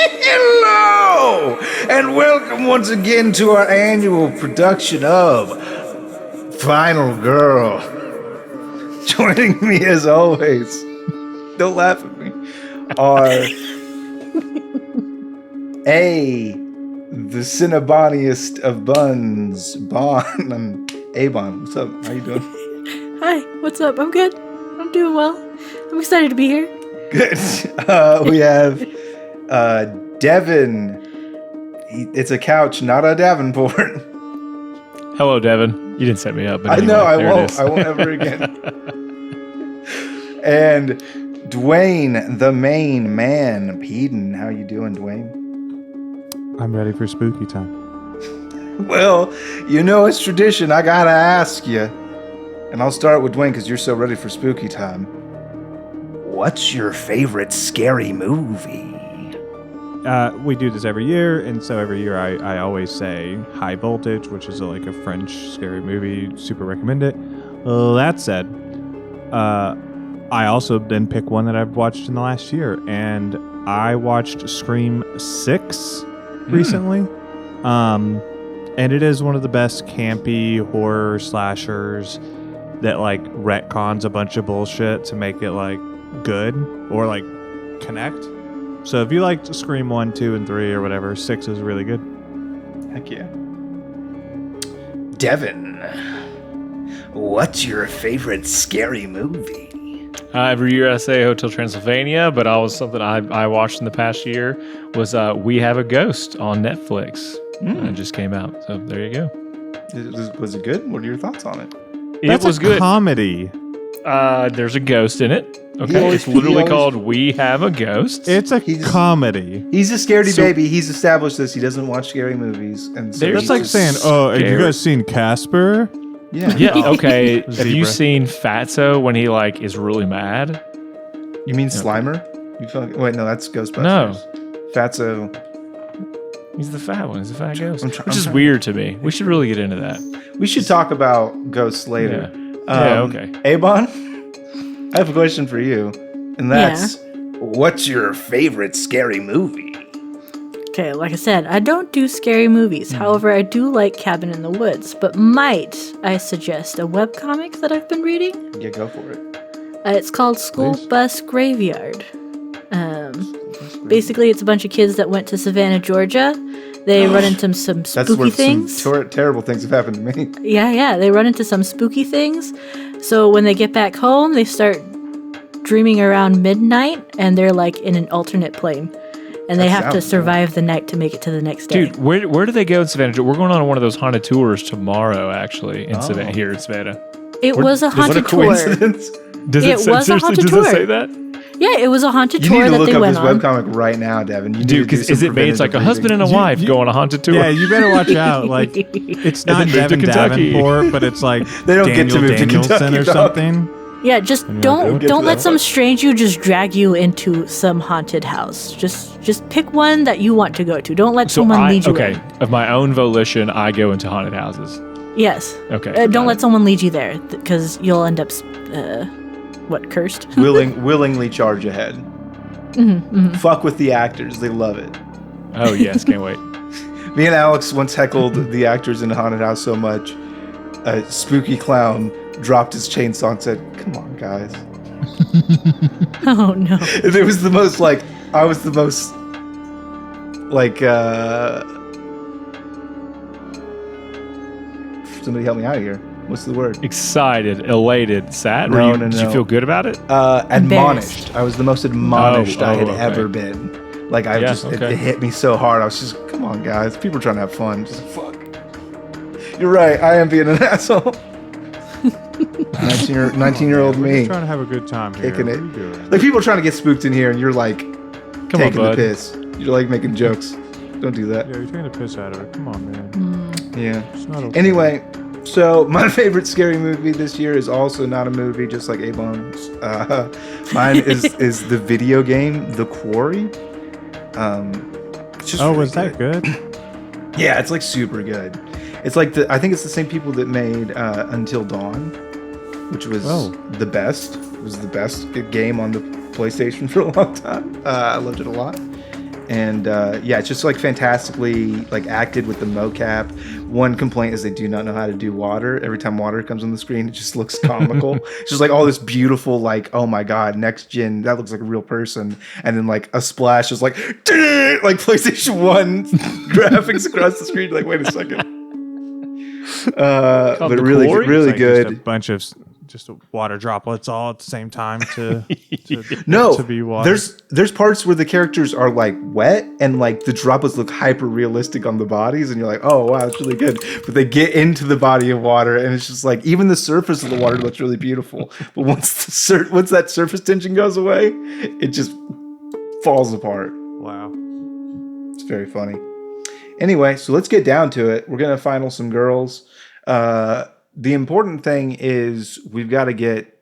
Hello, and welcome once again to our annual production of Final Girl. Joining me as always, don't laugh at me, are the Cinnaboniest of buns, Bon. Bon, what's up? How you doing? Hi, what's up? I'm good. I'm doing well. I'm excited to be here. Good. We have Devin. It's a couch, not a Davenport. Hello, Devin. You didn't set me up. But anyway, I won't. I won't ever again. And Dwayne, the main man, Peden. How you doing, Dwayne? I'm ready for spooky time. Well, you know it's tradition. I gotta ask you. And I'll start with Dwayne because you're so ready for spooky time. What's your favorite scary movie? We do this every year, and so every year I always say High Voltage, which is like a French scary movie. Super recommend it. That said, I also then pick one that I've watched in the last year, and I watched Scream 6 recently. And it is one of the best campy horror slashers that like retcons a bunch of bullshit to make it like good or like connect. So if you liked Scream 1, 2, and 3 or whatever, 6 is really good. Heck yeah. Devin, what's your favorite scary movie? Every year I say Hotel Transylvania, but something I watched in the past year was We Have a Ghost on Netflix. It just came out, so there you go. Was it good? What are your thoughts on it? That's was a good. Comedy. There's a ghost in it. Okay, it's literally called We Have a Ghost. It's a comedy. He's a scaredy baby. He's established this. He doesn't watch scary movies, and so That's like saying, "Oh, have you guys seen Casper?" Yeah. Yeah. Okay. Have you seen Fatso when he like is really mad? You mean Slimer? Wait, no, that's Ghostbusters. No. Fatso. He's the fat one. He's the fat ghost. Which is weird to me. We should really get into that. We should talk about ghosts later. Yeah, okay. Avon, I have a question for you, and that's, what's your favorite scary movie? Okay, like I said, I don't do scary movies. However, I do like Cabin in the Woods. But might I suggest a webcomic that I've been reading? Yeah, go for it. It's called School Bus Graveyard. Basically, it's a bunch of kids that went to Savannah, Georgia. They run into some spooky things. Some terrible things have happened to me. Yeah. They run into some spooky things. So when they get back home, they start dreaming around midnight, and they're like in an alternate plane. And they have to survive the night to make it to the next day. Dude, where do they go in Savannah? We're going on one of those haunted tours tomorrow, actually, in Savannah, here in Savannah. It was a haunted tour. What a coincidence. It was a haunted tour. Does it say that? Yeah, it was a haunted You tour need to that look they up went this on. webcomic right now, Devin. Dude, because is it made? It's like a husband and a wife go on a haunted tour. Yeah, you better watch out. Like, it's not Devin Davenport, but it's like they don't get to move to Danielson Kentucky, or something. Yeah, just don't let some stranger just drag you into some haunted house. Just pick one that you want to go to. Don't let someone lead you in. Of my own volition, I go into haunted houses. Yes. Okay. Don't let someone lead you there, because you'll end up, cursed? willingly charge ahead. Fuck with the actors. They love it. Oh, yes. Can't wait. Me and Alex once heckled the actors in a haunted house so much, a spooky clown dropped his chainsaw and said, "Come on, guys." Oh, no. It was the most, like, I was the most, like, somebody help me out here. What's the word? Excited, elated, sad. No. Did you feel good about it? Admonished. I was the most admonished I had ever been. Like, it hit me so hard. I was just, come on, guys. People are trying to have fun. Just, fuck. You're right. I am being an asshole. 19-year-old me. We're trying to have a good time here. Kicking it. Like, people are trying to get spooked in here, and you're like, taking the piss. You're like making jokes. Don't do that. Yeah, you're taking the piss out of it. Come on, man. Yeah. It's not okay. Anyway, so my favorite scary movie this year is also not a movie, just like Avon's. Mine is the video game, The Quarry. Was that good? Yeah, it's like super good. It's like I think it's the same people that made Until Dawn, which was the best. It was the best game on the PlayStation for a long time. I loved it a lot. And it's just like fantastically like acted with the mocap. One complaint is they do not know how to do water. Every time water comes on the screen, it just looks comical. It's just like all this beautiful, like, oh my god, next gen, that looks like a real person. And then like a splash is like PlayStation 1 graphics across the screen. Like, wait a second. But really, really like good. Just a bunch of just water droplets all at the same time to be water. There's parts where the characters are like wet and like the droplets look hyper realistic on the bodies, and you're like, oh wow, it's really good. But they get into the body of water, and it's just like even the surface of the water looks really beautiful. But once that surface tension goes away, it just falls apart. Wow, it's very funny. Anyway, so let's get down to it. We're gonna final some girls. The important thing is we've got to get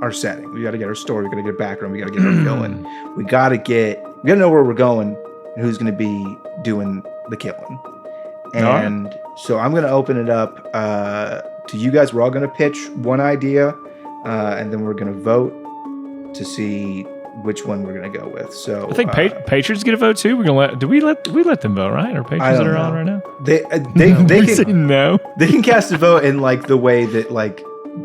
our setting. We got to get our story. We got to get background. We got to get our villain. We got to know where we're going and who's going to be doing the killing. And so I'm going to open it up to you guys. We're all going to pitch one idea, and then we're going to vote to see which one we're going to go with. So I think patrons get a vote too. We're gonna we let them vote, right? Or patrons that are on right now? They can no. They can cast a vote in like the way that like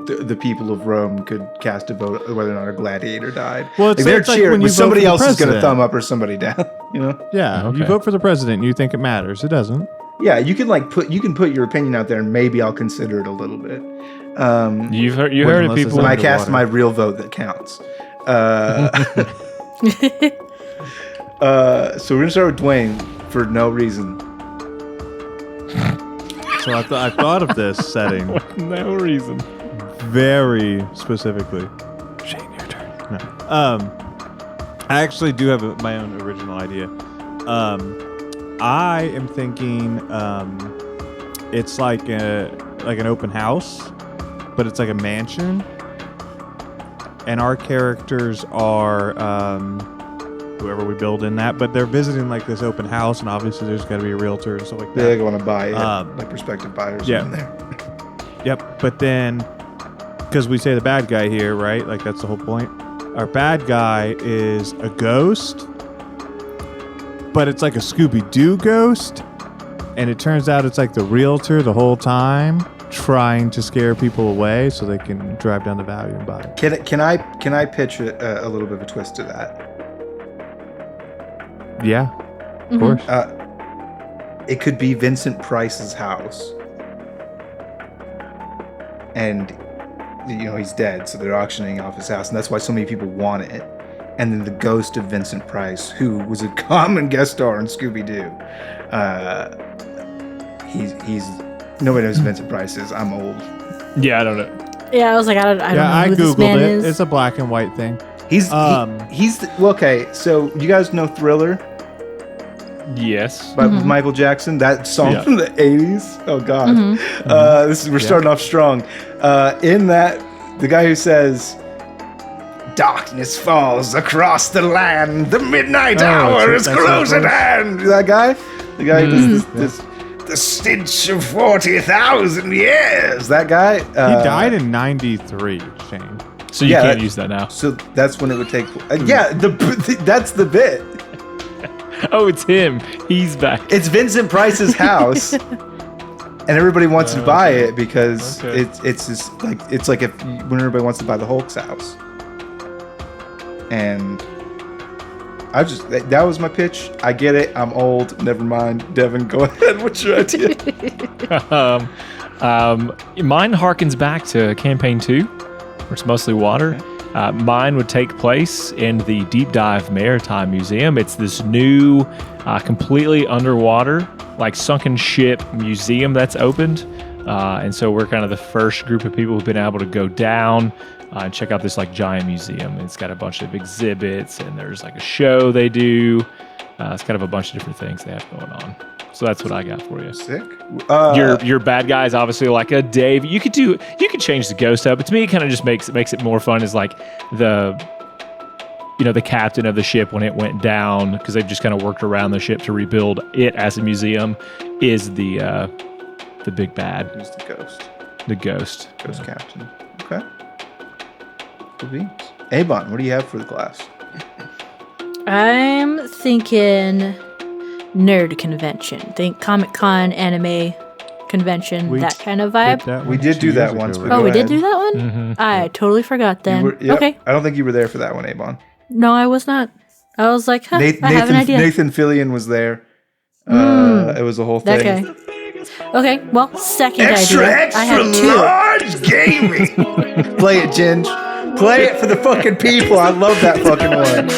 the people of Rome could cast a vote whether or not a gladiator died. Well, it's like they're like cheering, when you but somebody vote for else the is going to president. thumb up or somebody down. You know? Yeah, Okay. you vote for the president and you think it matters. It doesn't. Yeah, you can like put your opinion out there, and maybe I'll consider it a little bit. You heard it, unless it's people. When I underwater. cast my real vote that counts. So we're gonna start with Dwayne for no reason. So I thought of this setting No reason. very specifically. Shane, your turn. No. I actually do have my own original idea. I am thinking it's like an open house, but it's like a mansion, and our characters are whoever we build in that, but they're visiting like this open house, and obviously there's got to be a realtor and stuff like that. They're going to buy it, like prospective buyers yeah. in there. Yep, but then, because we say the bad guy here, right? Like, that's the whole point. Our bad guy is a ghost, but it's like a Scooby-Doo ghost, and it turns out it's like the realtor the whole time, trying to scare people away so they can drive down the value and buy it. Can I pitch a little bit of a twist to that? Yeah, of course. It could be Vincent Price's house. And, you know, he's dead, so they're auctioning off his house, and that's why so many people want it. And then the ghost of Vincent Price, who was a common guest star in Scooby-Doo. He's nobody knows who Vincent Price is. I'm old. Yeah, I don't know. Yeah, I was like, I don't know I who this googled man it. is. It's a black and white thing. Okay, so you guys know Thriller Yes. by Michael Jackson? That song from the 80s? Oh, God. We're starting off strong. In that, the guy who says, "Darkness falls across the land, the midnight hour is close at hand." That guy? The guy who does this the stench of 40,000 years. That guy? He died in 93, Shane. So you can't use that now. So that's when it would take... that's the bit. Oh, it's him. He's back. It's Vincent Price's house, and everybody wants to buy it because it's just like when everybody wants to buy the Hulk's house. And that was my pitch. I get it. I'm old. Never mind. Devin, go ahead. What's your idea? Mine harkens back to campaign 2, where it's mostly water. Mine would take place in the Deep Dive Maritime Museum. It's this new, completely underwater, like sunken ship museum that's opened. And so we're kind of the first group of people who've been able to go down and check out this like giant museum. It's got a bunch of exhibits, and there's like a show they do. It's kind of a bunch of different things they have going on. So that's what I got for you. Sick. Your bad guy is obviously like a Dave. You could change the ghost up, but to me, it kind of just makes it more fun. Is like the captain of the ship when it went down, because they've just kind of worked around the ship to rebuild it as a museum. Is the big bad? Who's the ghost? The ghost. Ghost captain. Okay. Cool beans. Avon, what do you have for the class? I'm thinking nerd convention. Think Comic-Con, anime convention, that kind of vibe. We did do that once. Oh, we did do that one? Mm-hmm. I totally forgot then. Okay. I don't think you were there for that one, Avon. No, I was not. I was like, I have an idea. Nathan Fillion was there. It was a whole thing. Okay. Okay, well, second Extra idea. I have two. large gaming. Play it, Ginge. Play it for the fucking people. I love that fucking one.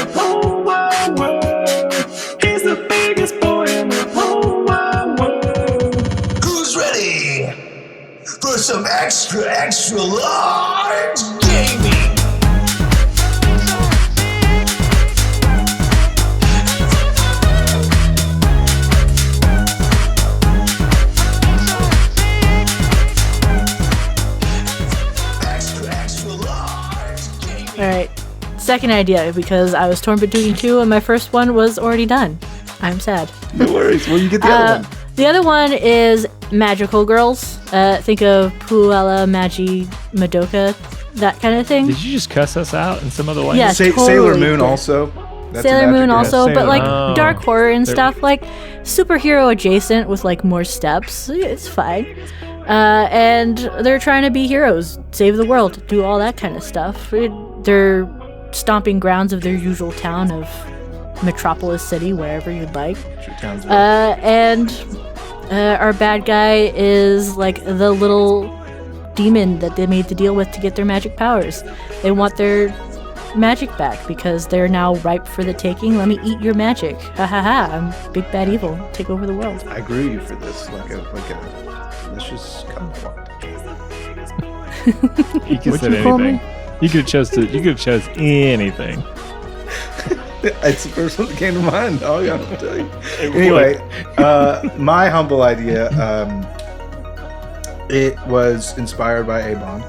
Who's ready for some extra large gaming? All right, second idea, because I was torn between two and my first one was already done. I'm sad. No worries. Well, you get the other one. The other one is magical girls. Think of Puella, Magi, Madoka, that kind of thing. Did you just cuss us out in some other way? Yeah, totally Sailor Moon also. That's Sailor Moon also, but like Oh. dark horror and stuff, like superhero adjacent with like more steps. It's fine. And they're trying to be heroes, save the world, do all that kind of stuff. They're stomping grounds of their usual town of Metropolis City, wherever you'd like. And our bad guy is like the little demon that they made the deal with to get their magic powers. They want their magic back because they're now ripe for the taking. Let me eat your magic. Ha ha ha. I'm big bad evil. Take over the world. I grew you for this, like a delicious kumquat. You could have said anything. You could have chose anything. It's the first one that came to mind. Oh, yeah, I'll tell you. Anyway, my humble idea, it was inspired by Avon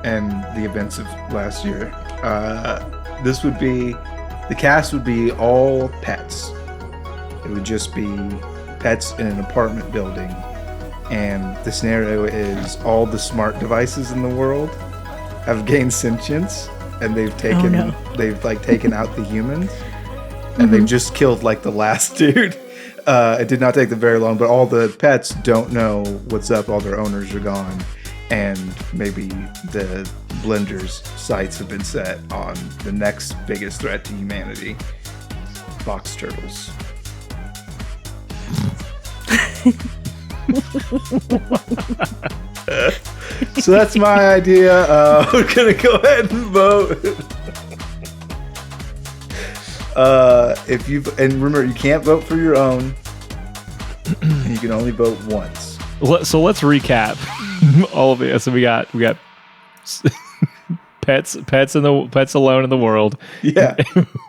and the events of last year. The cast would be all pets. It would just be pets in an apartment building. And the scenario is all the smart devices in the world have gained sentience, and they've taken taken out the humans, and they've just killed like the last dude. It did not take them very long, but all the pets don't know what's up. All their owners are gone, and maybe the Blender's sights have been set on the next biggest threat to humanity: box turtles. So that's my idea. We're gonna go ahead and vote. And remember, you can't vote for your own. You can only vote once. So let's recap all of it. So we got pets alone in the world. Yeah.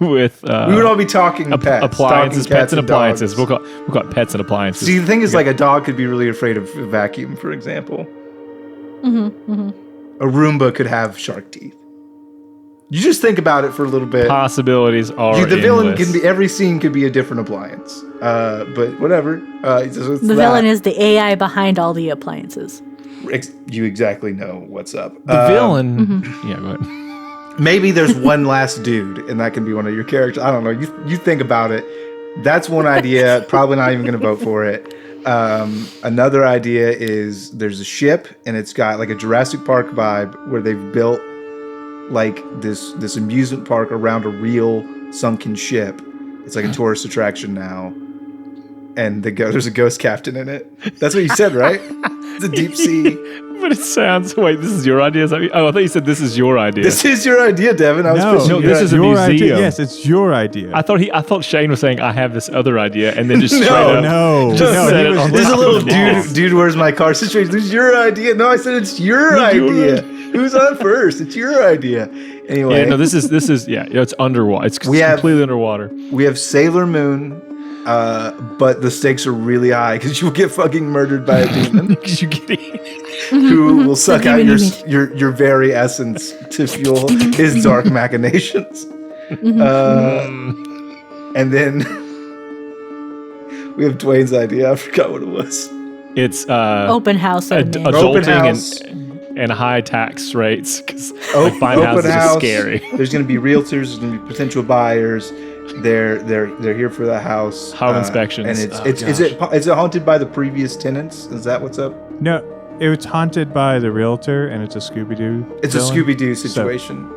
With we would all be talking pets, appliances, talking pets and appliances. dogs. We'll call it pets and appliances. See, the thing is, like a dog could be really afraid of a vacuum, for example. A Roomba could have shark teeth. You just think about it for a little bit. Possibilities are the villain endless. can be every scene could be a different appliance. But whatever. The villain is the AI behind all the appliances. You exactly know what's up. The villain. Yeah, go ahead. Maybe there's one last dude, and that can be one of your characters. I don't know. You think about it. That's one idea. Probably not even going to vote for it. Another idea is there's a ship, and it's got like a Jurassic Park vibe where they've built like this amusement park around a real sunken ship. It's like a tourist attraction now, and there's a ghost captain in it. That's what you said, right? It's a deep sea. But it sounds. Wait, this is your idea? I thought you said this is your idea. This is your idea, Devin. I was No, pitching this is a your museum. idea. Yes, it's your idea. I thought Shane was saying I have this other idea, and then just straight up. no. Just No, said he it was- on This is a top little of the balls. dude, where's my car situation. This is your idea. No, I said it's your idea. Who's on first? It's your idea. Anyway. Yeah, no, this is it's underwater. It's completely underwater. We have Sailor Moon, but the stakes are really high because you will get fucking murdered by a demon Because you get eaten. who will suck out demon your very essence to fuel his dark machinations. And then we have Dwayne's idea. I forgot what it was. It's Open house. adulting Open house. and high tax rates because Open houses house. are scary. There's going to be realtors. There's going to be potential buyers. They're here for the house. Home inspections. And is it haunted by the previous tenants? Is that what's up? No, it's haunted by the realtor, and it's a Scooby-Doo. It's villain. a Scooby-Doo situation.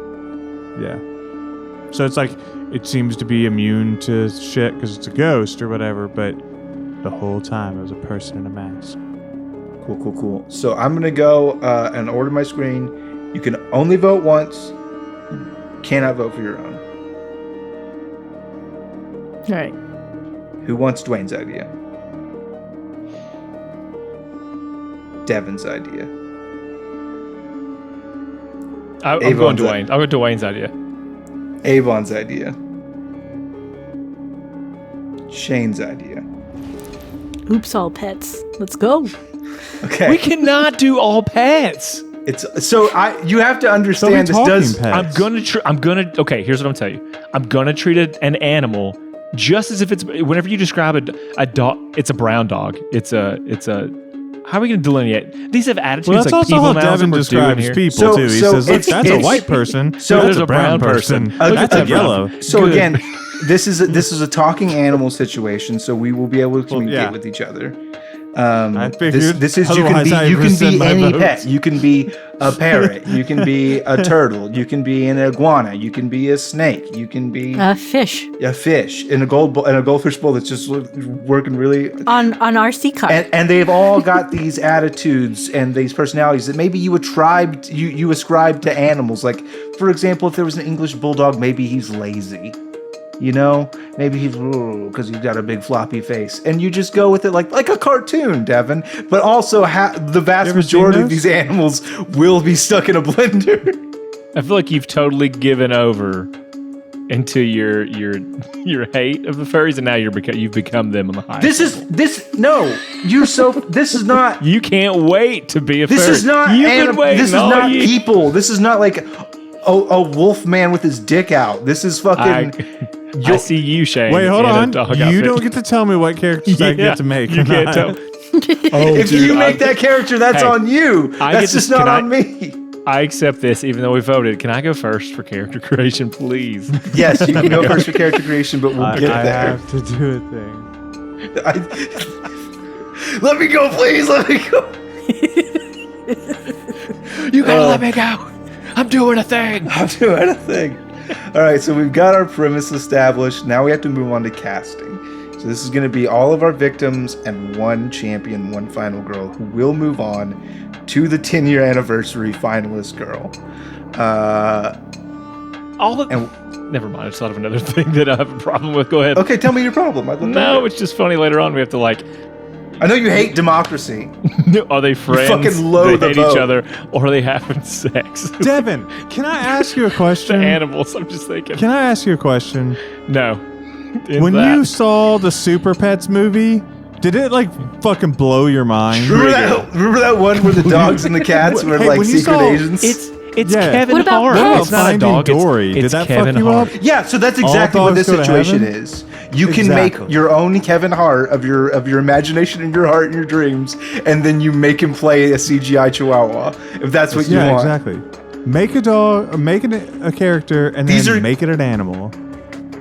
Yeah. So it's like it seems to be immune to shit because it's a ghost or whatever, but the whole time it was a person in a mask. Cool. So I'm going to go and order my screen. You can only vote once. Cannot vote for your own. All right. Who wants Dwayne's idea? Devin's idea. I'm going Dwayne. I'll go Dwayne's idea. Avon's idea. Shane's idea. Oops, all pets. Let's go. Okay. We cannot do all pets. You have to understand this does. Pets. Okay, here's what I'm telling you. I'm gonna treat an animal just as if it's. Whenever you describe a dog, it's a brown dog. It's a. How are we gonna delineate? These have attitudes Well, that's like also people how now. Devin describes people too. He says, "Look, that's a white person. So that's there's a brown person. That's a yellow." So again, this is a talking animal situation. So we will be able to communicate with each other. I figured. This is otherwise I you can rescind be my any vote. pet. You can be a parrot. You can be a turtle. You can be an iguana. You can be a snake. You can be A fish a fish in a goldfish bowl that's just working really on our sea cart. and they've all got these attitudes and these personalities that maybe you ascribe to animals. Like, for example, if there was an English bulldog, maybe he's lazy. You know, maybe he's because he's got a big floppy face, and you just go with it like a cartoon, Devin. But also, the vast majority of these animals will be stuck in a blender. I feel like you've totally given over into your hate of the furries, and now you've become them on the high. This is not. You can't wait to be a furry. This is not. This is not people. This is not like a wolf man with his dick out. This is fucking. I see you, Shane. Wait, hold on. You outfit. don't get to tell me what characters I get to make. You can't tell. If you make that character, that's on you. That's just not on me. I accept this, even though we voted. Can I go first for character creation, please? Yes, you can go first for character creation, but we'll get I there. have to do a thing. Let me go, please. Let me go. You gotta let me go. I'm doing a thing. All right, so we've got our premise established. Now we have to move on to casting. So this is going to be all of our victims and one champion, one final girl who will move on to the 10-year anniversary finalist girl. Never mind. I just thought of another thing that I have a problem with. Go ahead. Okay, tell me your problem. No, it's just funny. Later on, we have to I know you hate democracy. Are they friends? You fucking loathe they hate the each vote. other, or are they having sex? Devin, can I ask you a question? The animals. I'm just thinking. Can I ask you a question? No. When you saw the Super Pets movie, did it fucking blow your mind? Remember that one where the dogs and the cats were Hey, when you secret saw- agents? It's Yeah. Kevin What about Hart. Pets? It's not a Finding dog. Dory. It's Did that Kevin fuck you Hart. up? Yeah, so that's All exactly what dogs this go to situation heaven? is. You can make Exactly. your own Kevin Hart of your imagination and your heart and your dreams, and then you make him play a CGI Chihuahua if that's what you Yeah, want. exactly. Make a dog, or make a character, and then make it an animal.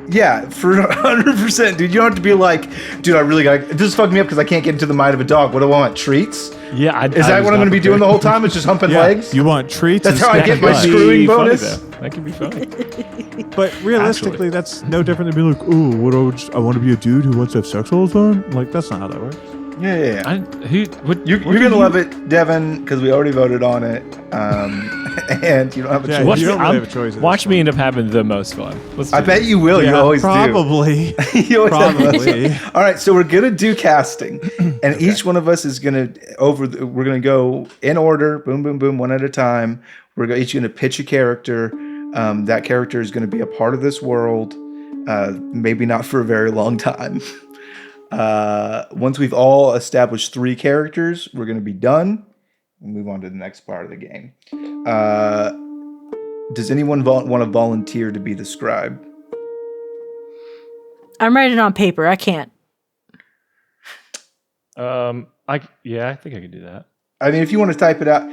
Yeah, for 100%, dude. You don't have to be like, dude, I really got this is fucking me up because I can't get into the mind of a dog. What do I want? Treats? Yeah, Is that what I'm going to be doing the whole time? It's just humping legs? You want treats? That's and how I get my snack screwing butt. bonus? That could be funny. But realistically, that's no different than being like, "Ooh, I want to be a dude who wants to have sex all the time." Like, that's not how that works. Yeah. You're what going to love it, Devin, because we already voted on it. And you don't have a choice. Watch you me, don't really have a choice at watch this me end up having the most fun. I bet you will. You always probably. do. You always have the most Probably. fun. All right, so we're gonna do casting, and each one of us is gonna we're gonna go in order, boom, boom, boom, one at a time. We're each gonna pitch a character. That character is gonna be a part of this world. Maybe not for a very long time. Once we've all established 3 characters, we're gonna be done. We'll move on to the next part of the game. Does anyone want to volunteer to be the scribe? I'm writing on paper. I can't. I think I could do that. I mean, if you want to type it out,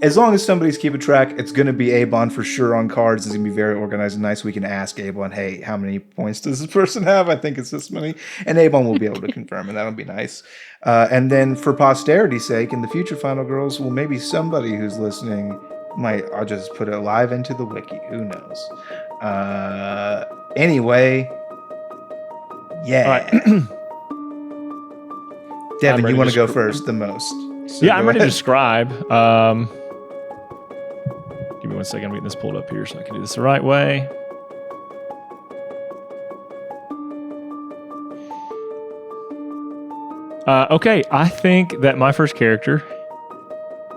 as long as somebody's keeping track, it's going to be Abon for sure on cards. It's going to be very organized and nice. We can ask Abon, hey, how many points does this person have? I think it's this many. And Abon will be able to confirm, and that'll be nice. And then for posterity's sake, in the future Final Girls, well, maybe somebody who's listening I'll just put it live into the wiki. Who knows? Anyway, yeah. Devin, you want to go first the most. So I'm ready to describe. Give me 1 second. I'm getting this pulled up here so I can do this the right way. Okay, I think that my first character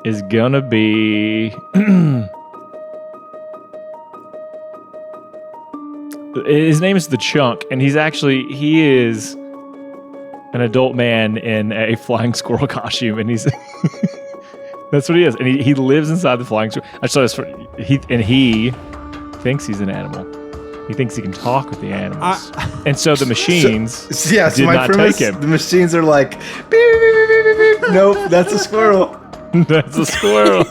is gonna be his name is The Chunk, and he is an adult man in a flying squirrel costume, and he's that's what he is, and he lives inside the flying squirrel. He thinks he's an animal. He thinks he can talk with the animals, and so the machines did not take him. The machines are like, beep, beep, beep, beep, beep, beep. Nope, that's a squirrel. That's a squirrel.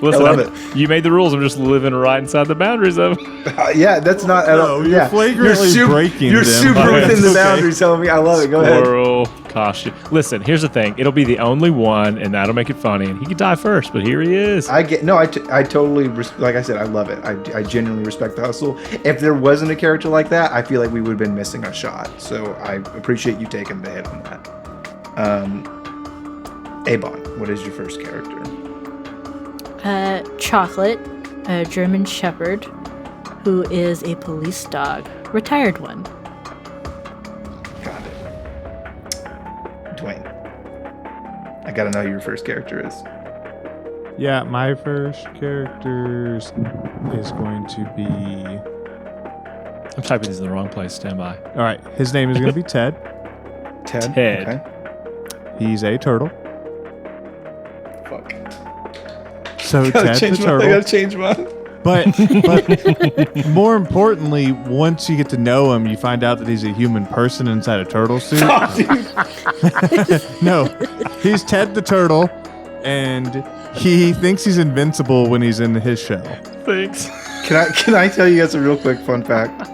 Listen, I love it. You made the rules. I'm just living right inside the boundaries of them. Yeah, that's not at all. You're flagrantly breaking You're them. super within the boundaries, homie. I love it. Go ahead. Squirrel costume. Listen, here's the thing. It'll be the only one, and that'll make it funny. And he could die first, but here he is. I totally, like I said, I love it. I genuinely respect the hustle. If there wasn't a character like that, I feel like we would have been missing a shot. So I appreciate you taking the hit on that. Abon, what is your first character? Chocolate, a German Shepherd, who is a police dog, retired one. Got it. Dwayne, I gotta know who your first character is. Yeah, my first character is going to be... I'm typing this in the wrong place. Stand by. All right, his name is going to be Ted. Ted. Ted. Okay. He's a turtle. Fuck. So Ted's the turtle. I gotta change mine. But more importantly, once you get to know him, you find out that he's a human person inside a turtle suit. No, he's Ted the turtle, and he thinks he's invincible when he's in his shell. Thanks. Can I tell you guys a real quick fun fact?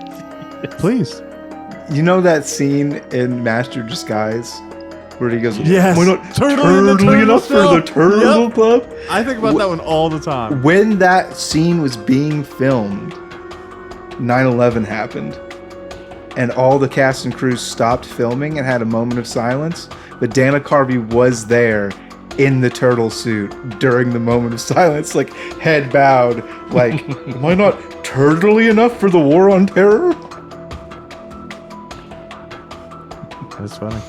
Please. You know that scene in Master of Disguise where he goes, Yes. "We're not turtly enough for the turtle club." I think about that one all the time. When that scene was being filmed, 9/11 happened, and all the cast and crew stopped filming and had a moment of silence. But Dana Carvey was there in the turtle suit during the moment of silence, like head bowed, like, "Am I not turtly enough for the war on terror?" That's funny.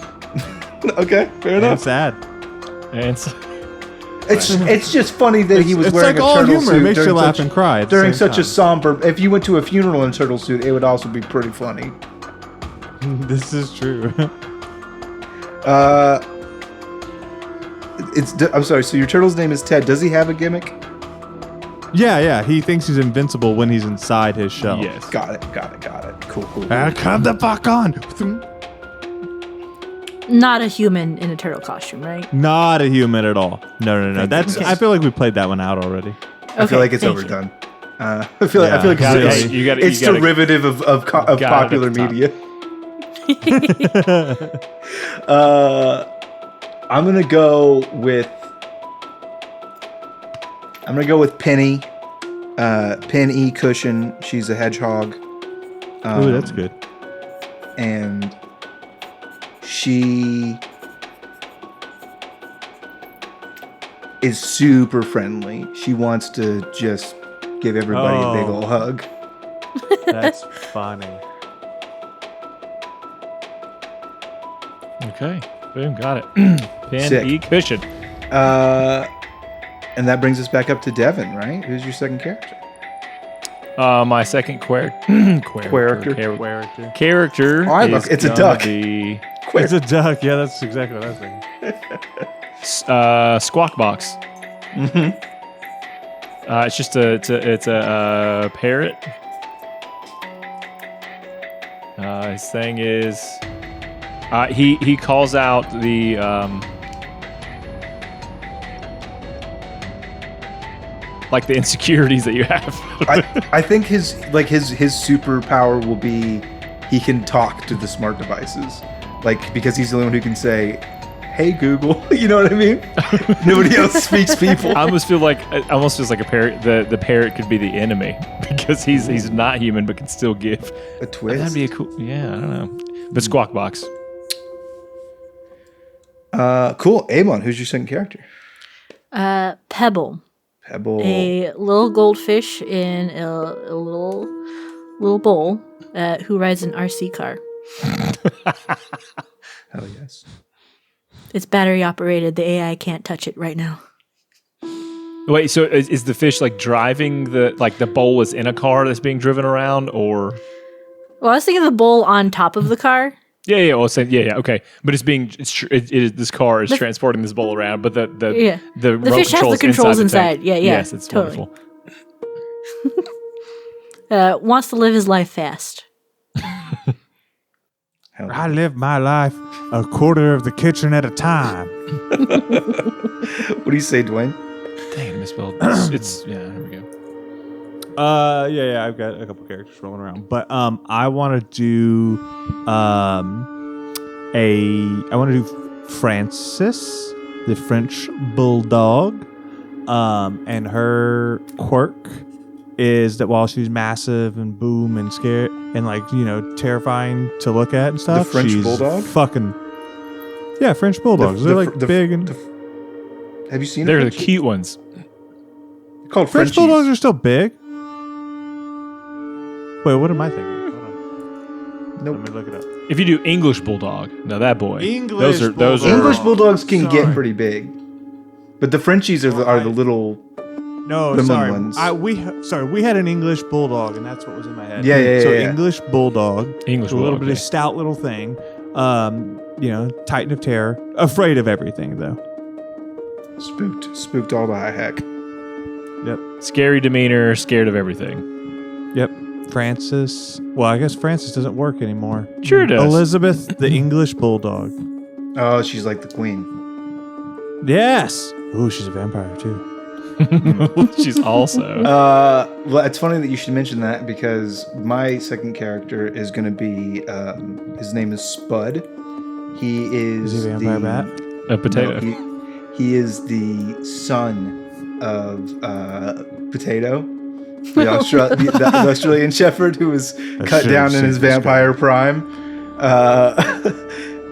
Okay, fair And enough. sad. And It's just funny that he was It's wearing like a all turtle humor. suit It makes you during laugh such- and cry at the during same such a time. somber. If you went to a funeral in a turtle suit, it would also be pretty funny. This is true. I'm sorry. So your turtle's name is Ted. Does he have a gimmick? Yeah. He thinks he's invincible when he's inside his shell. yes. Got it. Cool. Come the fuck on. Not a human in a turtle costume, right? Not a human at all. No. That's. Okay. I feel like we played that one out already. I feel like it's thank you. overdone. I feel like it's you gotta- derivative of gotta popular at the top. media. I'm gonna go with Penny. Penny Cushion. She's a hedgehog. Ooh, that's good. And she is super friendly. She wants to just give everybody a big old hug. That's funny. Okay. Boom. Got it. Pen Sick. E cushion. And that brings us back up to Devin, right? Who's your second character? My second character. Oh, I love- is it's a gonna duck. be, It's a duck. Yeah, that's exactly what I was thinking. Squawk Box. Mm-hmm. It's just a parrot. His thing is he calls out the like the insecurities that you have. I think his superpower will be he can talk to the smart devices, like because he's the only one who can say, "Hey Google," you know what I mean? Nobody else speaks people. I almost feels like a parrot. The parrot could be the enemy because he's not human but can still give a twist. That'd be a cool. Yeah, I don't know. The Squawk Box. Cool. Amon, who's your second character? Pebble. Pebble. A little goldfish in a little bowl who rides an RC car. Hell yes. It's battery operated. The AI can't touch it right now. Wait, so is the fish like driving the bowl is in a car that's being driven around, or? Well, I was thinking of the bowl on top of the car. Yeah. Well, okay, but this car is transporting this bowl around, but the remote fish has the controls inside. Yeah. Yes, it's totally wonderful. Wants to live his life fast. I live my life a quarter of the kitchen at a time. What do you say, Dwayne? Dang, I misspelled. There we go. Yeah, I've got a couple characters rolling around, but I want to do Frances, the French bulldog, and her quirk is that while she's massive and boom and scary and terrifying to look at and stuff, the French she's bulldog, French bulldogs. They're big and. Have you seen? They're the cute ones. They're called French Frenchies. bulldogs are still big. Wait, what am I thinking? Hold on. Nope. Let me look it up. If you do English bulldog, now that boy. English those are English bulldogs can get pretty big, but the Frenchies are the little. No, the sorry. ones. We had an English bulldog, and that's what was in my head. Yeah. So English bulldog, a little bulldog, bit of stout little thing. Titan of terror, afraid of everything though. Spooked all the high heck. Yep. Scary demeanor, scared of everything. Yep. Frances. Well, I guess Frances doesn't work anymore. Sure it does. Elizabeth, the English bulldog. Oh, she's like the queen. Yes. Ooh, she's a vampire too. She's also. Well, it's funny that you should mention that because my second character is going to be. His name is Spud. He is. Is he a vampire bat? A potato. No, he is the son of Potato, the Australian Shepherd who was cut down in his vampire prime,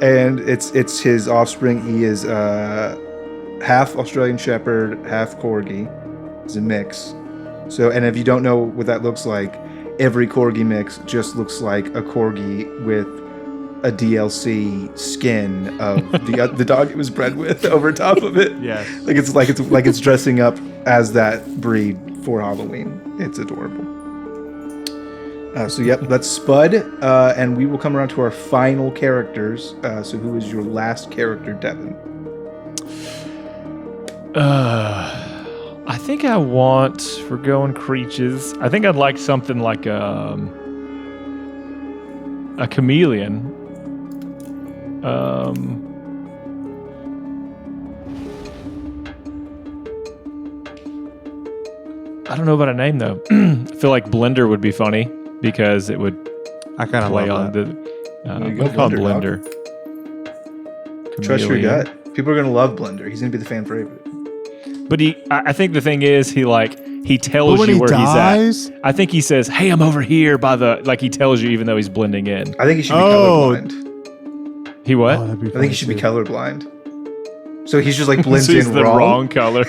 and it's his offspring. He is half Australian Shepherd, half Corgi. It's a mix. So, and if you don't know what that looks like, every Corgi mix just looks like a Corgi with a DLC skin of the dog it was bred with over top of it. Yes. Like it's dressing up as that breed for Halloween. It's adorable. That's Spud, and we will come around to our final characters. So who is your last character, Devin? I think I want, for going creatures, I think I'd like something like a chameleon. I don't know about a name though. I feel like Blender would be funny because it would I kind of play love on that. I'm gonna call him Blender. Trust your gut. People are gonna love Blender. He's gonna be the fan favorite. But I think the thing is, he tells you where he's at. I think he says, "Hey, I'm over here by the," he tells you even though he's blending in. I think he should be colorblind. He what? Oh, I think he should be colorblind. So he's just blends so he's in the wrong color.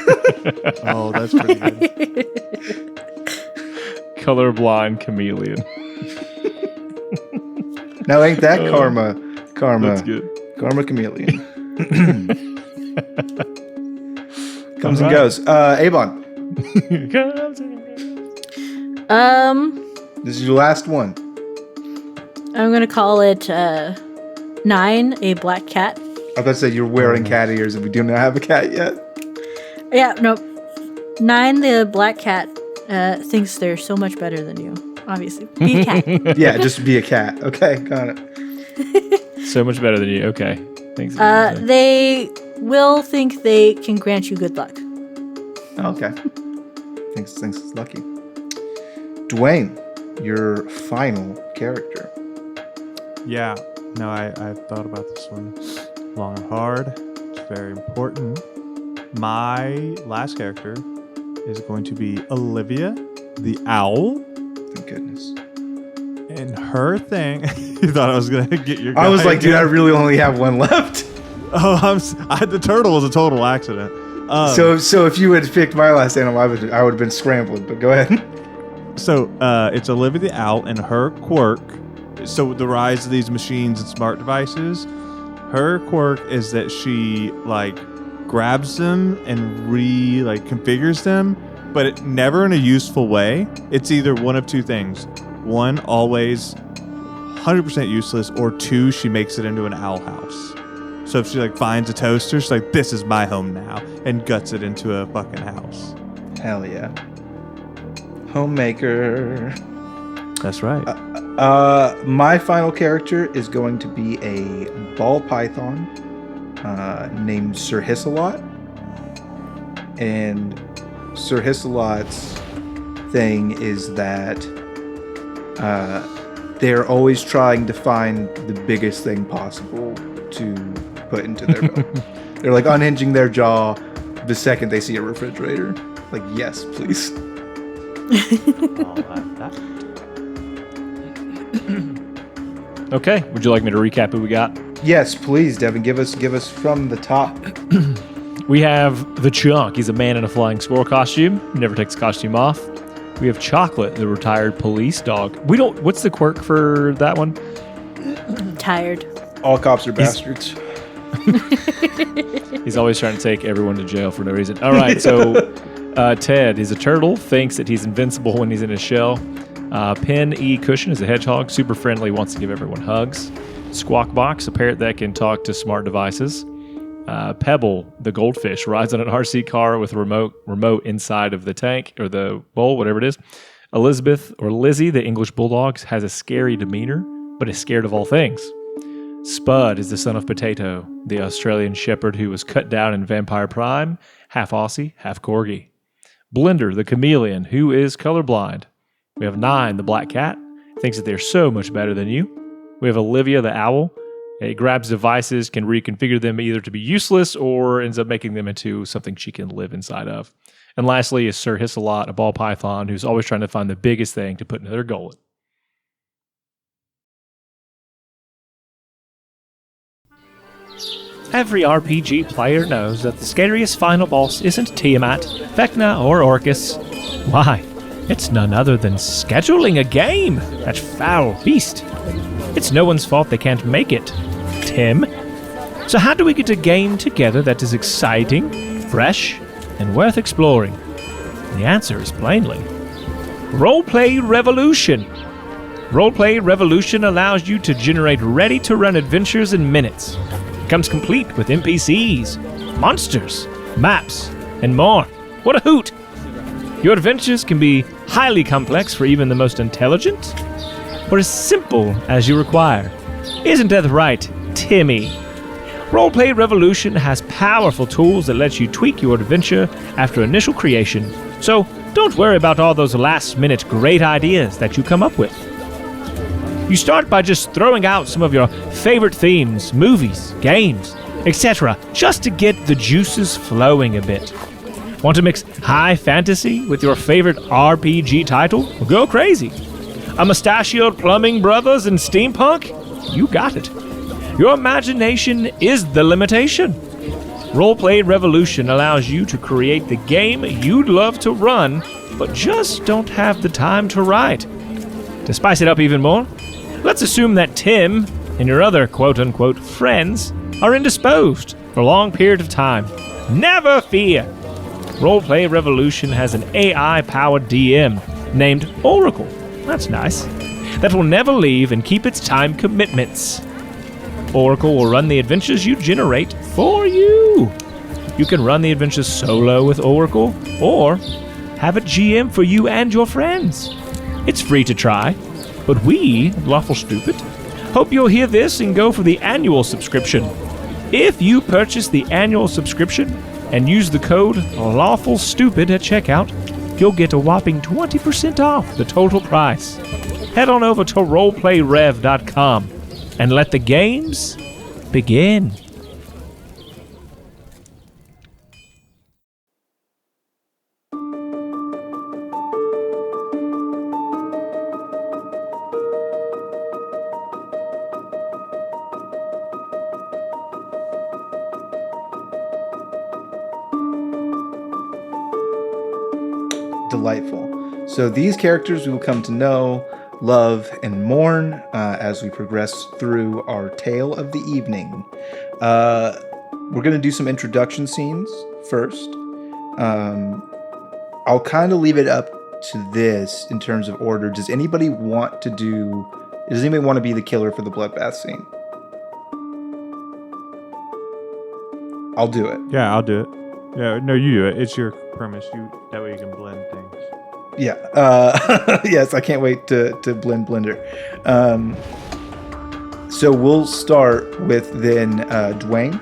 Oh, that's pretty good. Colorblind chameleon. Now ain't that karma? That's good. Karma chameleon. Comes and goes. Avon. This is your last one. I'm gonna call it 9, a black cat. I was about to say you're wearing cat ears and we do not have a cat yet. Yeah, no. 9, the black cat, thinks they're so much better than you. Obviously, be a cat. Yeah, just be a cat. Okay, got it. So much better than you. Okay, thanks. They will think they can grant you good luck. Okay. Thinks it's lucky. Dwayne, your final character. Yeah. No, I've thought about this one long and hard. It's very important. My last character is going to be Olivia, the owl. Thank goodness. And her thing... You thought I was going to get your guy I was like, dude, again? I really only have one left. Oh, the turtle was a total accident. So if you had picked my last animal, I would have been scrambling, but go ahead. So it's Olivia the owl, and her quirk... So the rise of these machines and smart devices, her quirk is that she like grabs them and configures them, but it never in a useful way. It's either one of two things. One, always 100% useless, or two, she makes it into an owl house. So if she like finds a toaster, she's like, this is my home now, and guts it into a fucking house. Hell yeah. Homemaker. That's right. My final character is going to be a ball python named Sir Hissalot. And Sir Hissalot's thing is that they're always trying to find the biggest thing possible to put into their belly. They're like unhinging their jaw the second they see a refrigerator. Like, yes, please. Okay, would you like me to recap who we got? Yes, please, Devin. Give us from the top. We have the Chunk. He's a man in a flying squirrel costume. Never takes the costume off. We have Chocolate, the retired police dog. What's the quirk for that one? Tired. All cops are bastards. He's always trying to take everyone to jail for no reason. All right, so Ted is a turtle, thinks that he's invincible when he's in his shell. Pen E. Cushion is a hedgehog, super friendly, wants to give everyone hugs. Squawk Box, a parrot that can talk to smart devices. Pebble, the goldfish, rides on an RC car with a remote inside of the tank or the bowl, whatever it is. Elizabeth, or Lizzie, the English bulldog, has a scary demeanor, but is scared of all things. Spud is the son of Potato, the Australian shepherd who was cut down in Vampire Prime, half Aussie, half Corgi. Blender, the chameleon, who is colorblind. We have Nine, the black cat, thinks that they're so much better than you. We have Olivia, the owl. It grabs devices, can reconfigure them either to be useless or ends up making them into something she can live inside of. And lastly is Sir Hissalot, a ball python who's always trying to find the biggest thing to put into their gullet. Every RPG player knows that the scariest final boss isn't Tiamat, Vecna, or Orcus. Why? It's none other than scheduling a game, that foul beast. It's no one's fault they can't make it, Tim. So how do we get a game together that is exciting, fresh, and worth exploring? The answer is plainly Roleplay Revolution. Roleplay Revolution allows you to generate ready-to-run adventures in minutes. It comes complete with NPCs, monsters, maps, and more. What a hoot! Your adventures can be highly complex for even the most intelligent, or as simple as you require. Isn't that right, Timmy? Roleplay Revolution has powerful tools that let you tweak your adventure after initial creation, so don't worry about all those last-minute great ideas that you come up with. You start by just throwing out some of your favorite themes, movies, games, etc., just to get the juices flowing a bit. Want to mix high fantasy with your favorite RPG title? Well, go crazy. A mustachioed plumbing brothers and steampunk? You got it. Your imagination is the limitation. Roleplay Revolution allows you to create the game you'd love to run, but just don't have the time to write. To spice it up even more, let's assume that Tim and your other quote-unquote friends are indisposed for a long period of time. Never fear. Roleplay Revolution has an AI-powered DM named Oracle. That's nice. That will never leave and keep its time commitments. Oracle will run the adventures you generate for you. You can run the adventures solo with Oracle, or have it GM for you and your friends. It's free to try, but we, Lawful Stupid, hope you'll hear this and go for the annual subscription. If you purchase the annual subscription and use the code Lawful Stupid at checkout, you'll get a whopping 20% off the total price. Head on over to roleplayrev.com and let the games begin. Delightful. So these characters we will come to know, love, and mourn as we progress through our tale of the evening. We're going to do some introduction scenes first. I'll kind of leave it up to this in terms of order. Does anybody want to be the killer for the bloodbath scene? I'll do it. Yeah, I'll do it. Yeah, no, you do it. It's your premise. That way you can blend things. Yeah. Yes, I can't wait to blend Blender. So we'll start with then Dwayne.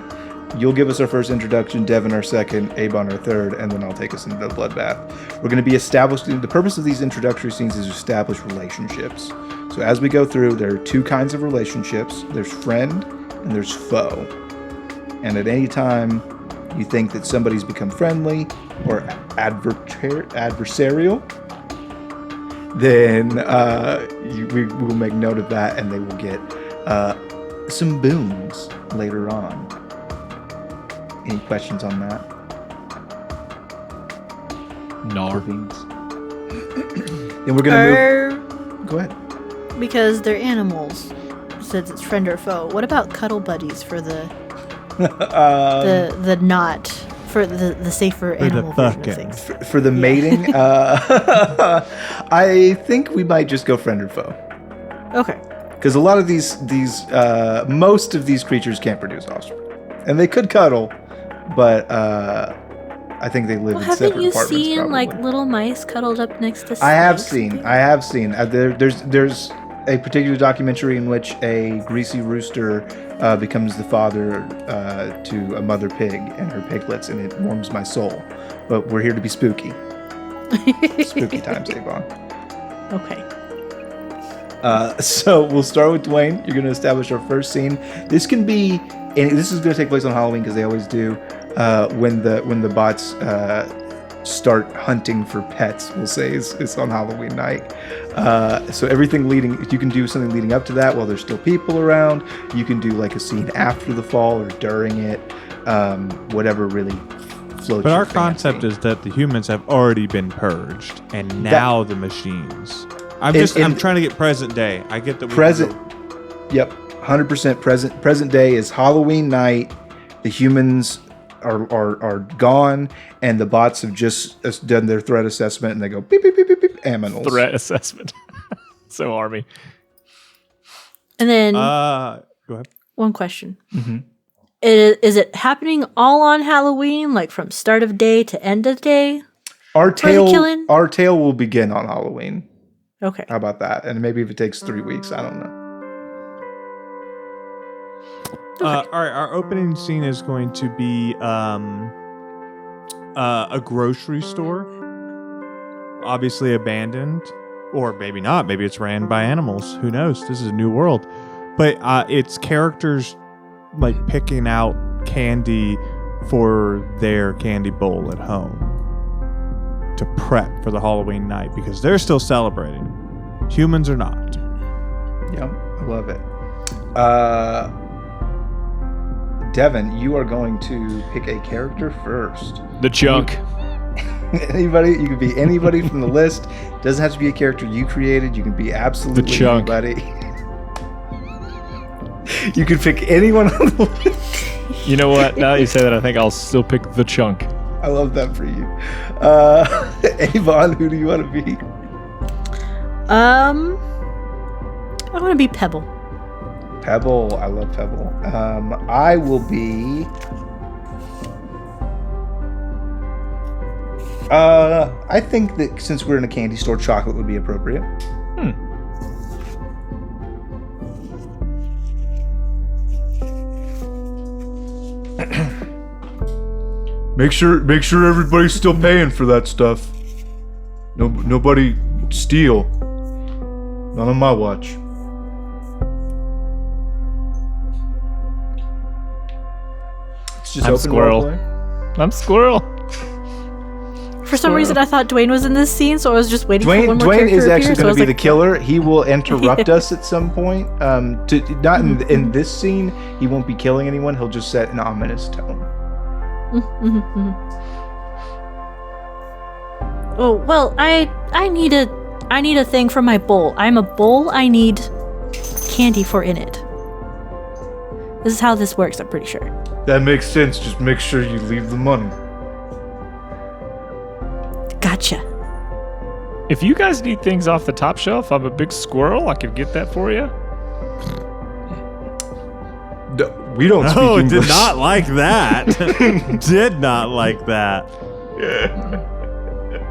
You'll give us our first introduction, Devin our second, Avon our third, and then I'll take us into the bloodbath. We're going to be establishing, the purpose of these introductory scenes is to establish relationships. So as we go through, there are two kinds of relationships. There's friend and there's foe. And at any time you think that somebody's become friendly or adversarial, then we will make note of that, and they will get some boons later on. Any questions on that? No. Then we're gonna move. Go ahead. Because they're animals, since it's friend or foe. What about cuddle buddies for the not for the safer animal version of things? For the mating, I think we might just go friend or foe. Okay. Because a lot of most of these creatures can't produce offspring, and they could cuddle, but I think they live in separate apartments. Haven't you seen probably. like little mice cuddled up next to snakes? I have seen. There's a particular documentary in which a greasy rooster becomes the father to a mother pig and her piglets, and it warms my soul. But we're here to be spooky. Spooky times, Avon. Okay. So we'll start with Dwayne. You're going to establish our first scene. This is going to take place on Halloween, because they always do. When the bots start hunting for pets, we'll say it's on Halloween night. So everything you can do something leading up to that while there's still people around. You can do like a scene after the fall or during it. Whatever really floats. But our concept is that the humans have already been purged, and now the machines. I'm trying to get present day. I get the present. Yep, 100% present. Present day is Halloween night. The humans are gone, and the bots have just done their threat assessment, and they go beep beep beep beep beep. Aminals. Threat assessment. So army. And then go ahead. one question. Mm-hmm. Is it happening all on Halloween, like from start of day to end of day? Our tale will begin on Halloween. Okay. How about that? And maybe if it takes 3 weeks, I don't know. Okay. All right, our opening scene is going to be a grocery store, obviously abandoned, or maybe not. Maybe it's ran by animals. Who knows? This is a new world. But it's characters like picking out candy for their candy bowl at home to prep for the Halloween night, because they're still celebrating. Humans are not. Yep, I love it. Devin, you are going to pick a character first. The chunk. Anybody, you can be anybody from the list. Doesn't have to be a character you created. You can be absolutely the chunk. anybody. You can pick anyone on the list. You know what? Now that you say that, I think I'll still pick the chunk. I love that for you. Avon, who do you want to be? I want to be Pebble. Pebble. I love Pebble. I will be... I think that since we're in a candy store, chocolate would be appropriate. Make sure everybody's still paying for that stuff. Nobody steal. Not on my watch. It's just I'm open Squirrel. roleplay. I'm Squirrel. For some reason, I thought Dwayne was in this scene, so I was just waiting for one more Dwayne character is to actually appear, so I going was to be the like, killer. He will interrupt us at some point. Not in this scene. He won't be killing anyone. He'll just set an ominous tone. Oh well, I need a thing for my bowl. I'm a bowl. I need candy for in it. This is how this works. I'm pretty sure. That makes sense. Just make sure you leave the money. Gotcha. If you guys need things off the top shelf, I'm a big squirrel. I could get that for you. We don't speak Oh, English. did not like that. Did not like that.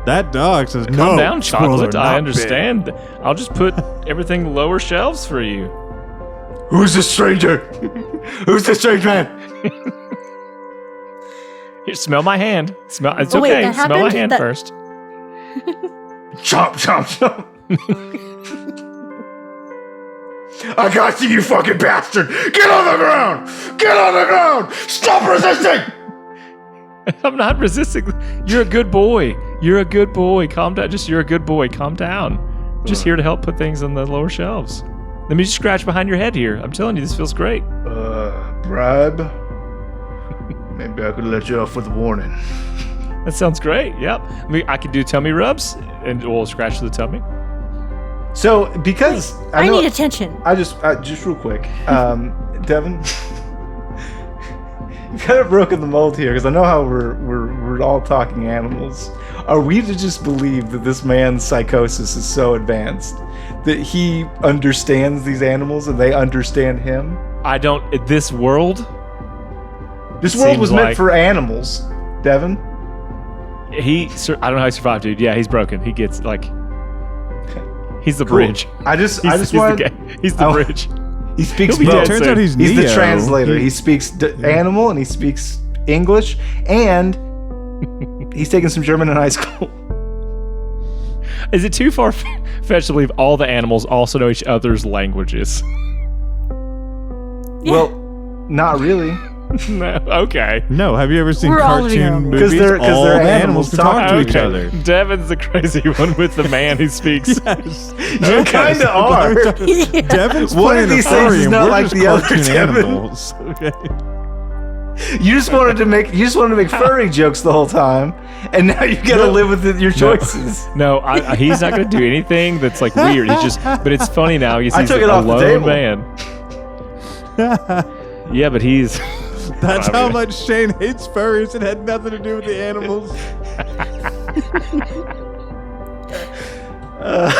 That dog says no. Calm down, squirrels Chocolate. are I not understand. I'll just put everything lower shelves for you. Who's the stranger? Who's the strange man? Here, smell my hand. Smell. It's Oh, wait, okay. that Smell my happened? hand That- first. Chomp, chomp, chomp. I got you fucking bastard! Get on the ground! Get on the ground! Stop resisting! I'm not resisting. You're a good boy. You're a good boy. Calm down. You're a good boy. Calm down. Just here to help put things on the lower shelves. Let me just scratch behind your head here. I'm telling you, this feels great. Bribe? Maybe I could let you off with a warning. That sounds great. Yep. I could do tummy rubs and we'll scratch the tummy. So, because I need attention. I just real quick, Devin, you've kind of broken the mold here because I know how we're all talking animals. Are we to just believe that this man's psychosis is so advanced that he understands these animals and they understand him? This world. This world was Seems meant like- for animals, Devin. I don't know how he survived, dude. Yeah, he's broken. He gets he's the Cool. bridge. He's the bridge. He speaks He'll be both. dead Turns soon. out he's He's the Neo. translator. He- He speaks animal and he speaks English, and he's taking some German in high school. Is it too far-fetched to believe all the animals also know each other's languages? Yeah. Well, not really. No. Okay. No, have you ever seen We're all living our cartoon own movies? 'Cause they're all the animals animals can talk to talking. each other. Devin's the crazy one with the man who speaks. Yes. You kind of are. Devin's One playing of these a things furry is and not we're like just the other, cartoon Devin. animals. Okay. You just wanted to make furry jokes the whole time, and now you got to live with your choices. No, he's not going to do anything that's like weird. But it's funny now. He's I took it a off the lone table. man. Yeah, but he's. That's I how mean- much Shane hates furries. It had nothing to do with the animals.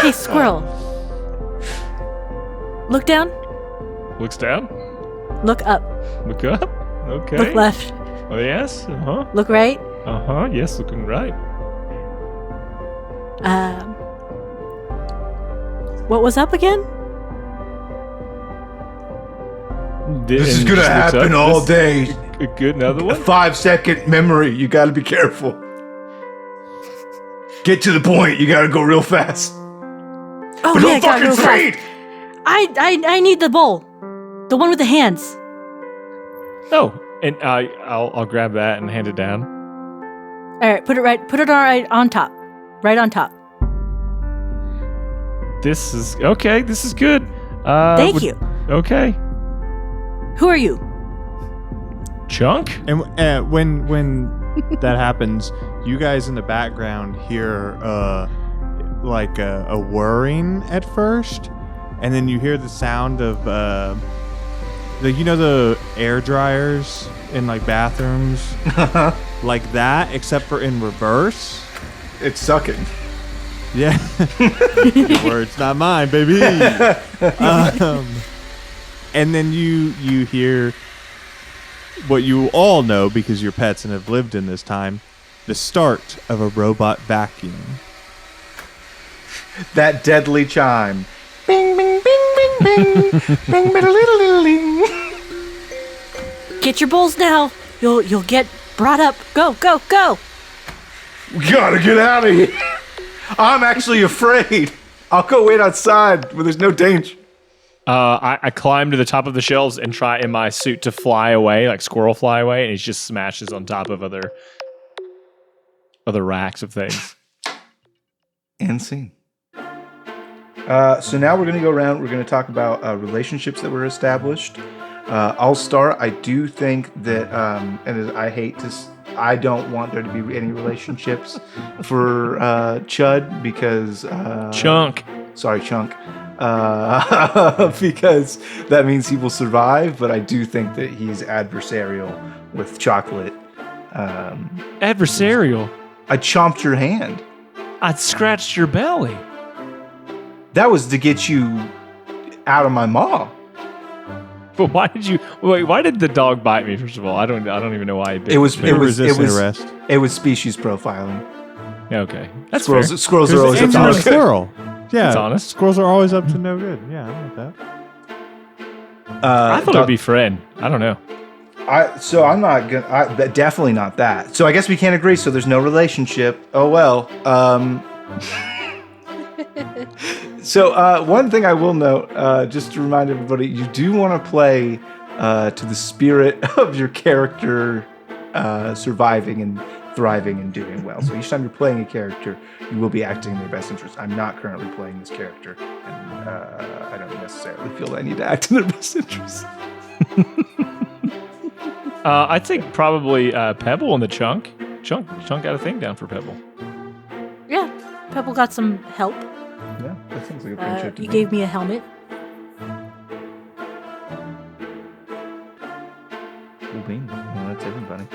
Hey, squirrel. Look down. Looks down. Look up. Look up. Okay. Look left. Oh yes. Uh Look right. huh. Yes, looking right. What was up again? This is gonna happen all day. A good another A one. 5-second memory. You got to be careful. Get to the point. You got to go real fast. Oh But yeah, don't gotta fucking go fast. fade. I need the bowl. The one with the hands. Oh, and I'll grab that and hand it down. All right, put it right on top. Right on top. This is okay. This is good. Thank you. Okay. Who are you? Chunk. And when that happens, you guys in the background hear like a whirring at first, and then you hear the sound of the air dryers in like bathrooms, like that, except for in reverse. It's sucking. Yeah, Your words, not mine, baby. And then you hear what you all know because you're pets and have lived in this time, the start of a robot vacuum. That deadly chime. Bing, bing, bing, bing, bing. Bing, bing, little, ding. Get your bowls now. You'll get brought up. Go, go, go. We gotta get out of here. I'm actually afraid. I'll go wait outside where there's no danger. I climb to the top of the shelves and try in my suit to fly away, like squirrel fly away, and it just smashes on top of other racks of things. And scene. So now we're going to go around. We're going to talk about relationships that were established. I'll start. I do think that, and I don't want there to be any relationships for Chud because... Chunk. Sorry, Chunk. Because that means he will survive, but I do think that he's adversarial with Chocolate. Adversarial? I chomped your hand. I scratched your belly. That was to get you out of my maw. But why did the dog bite me? First of all, I don't even know why he bit me. It was arrest. It was species profiling. Okay, that's Squirrels. fair. Squirrels are always up to You're a no good. squirrel. Yeah, That's honest. Squirrels are always up to no good. Yeah, I like that. I thought it would be Fred. I don't know. I'm not gonna. Definitely not that. So I guess we can't agree. So there's no relationship. Oh well. So one thing I will note, just to remind everybody, you do want to play to the spirit of your character surviving and thriving and doing well. So each time you're playing a character, you will be acting in their best interest. I'm not currently playing this character, and I don't necessarily feel that I need to act in their best interest. I think probably Pebble and the Chunk. Chunk got a thing down for Pebble. Yeah, Pebble got some help. Yeah, that sounds like a friendship to You me. gave me a helmet. Cool bean. Well, that's everybody.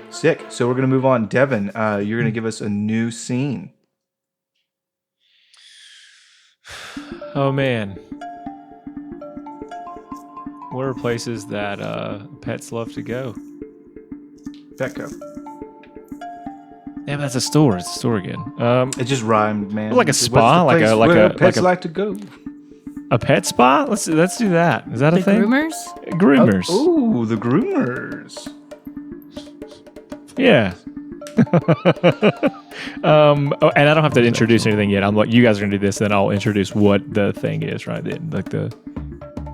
Sick. So we're going to move on. Devin, you're going to give us a new scene. Oh man, what are places that pets love to go? Petco. Yeah, but that's a store. It's a store again. It just rhymed, man. Like a spa, What's the place where pets like a like to go. a pet spa. Let's do that. Is that The a thing? groomers? Groomers. Oh, the groomers. Yeah. And I don't have to introduce anything yet. I'm like, you guys are gonna do this, then I'll introduce what the thing is, right? Like the.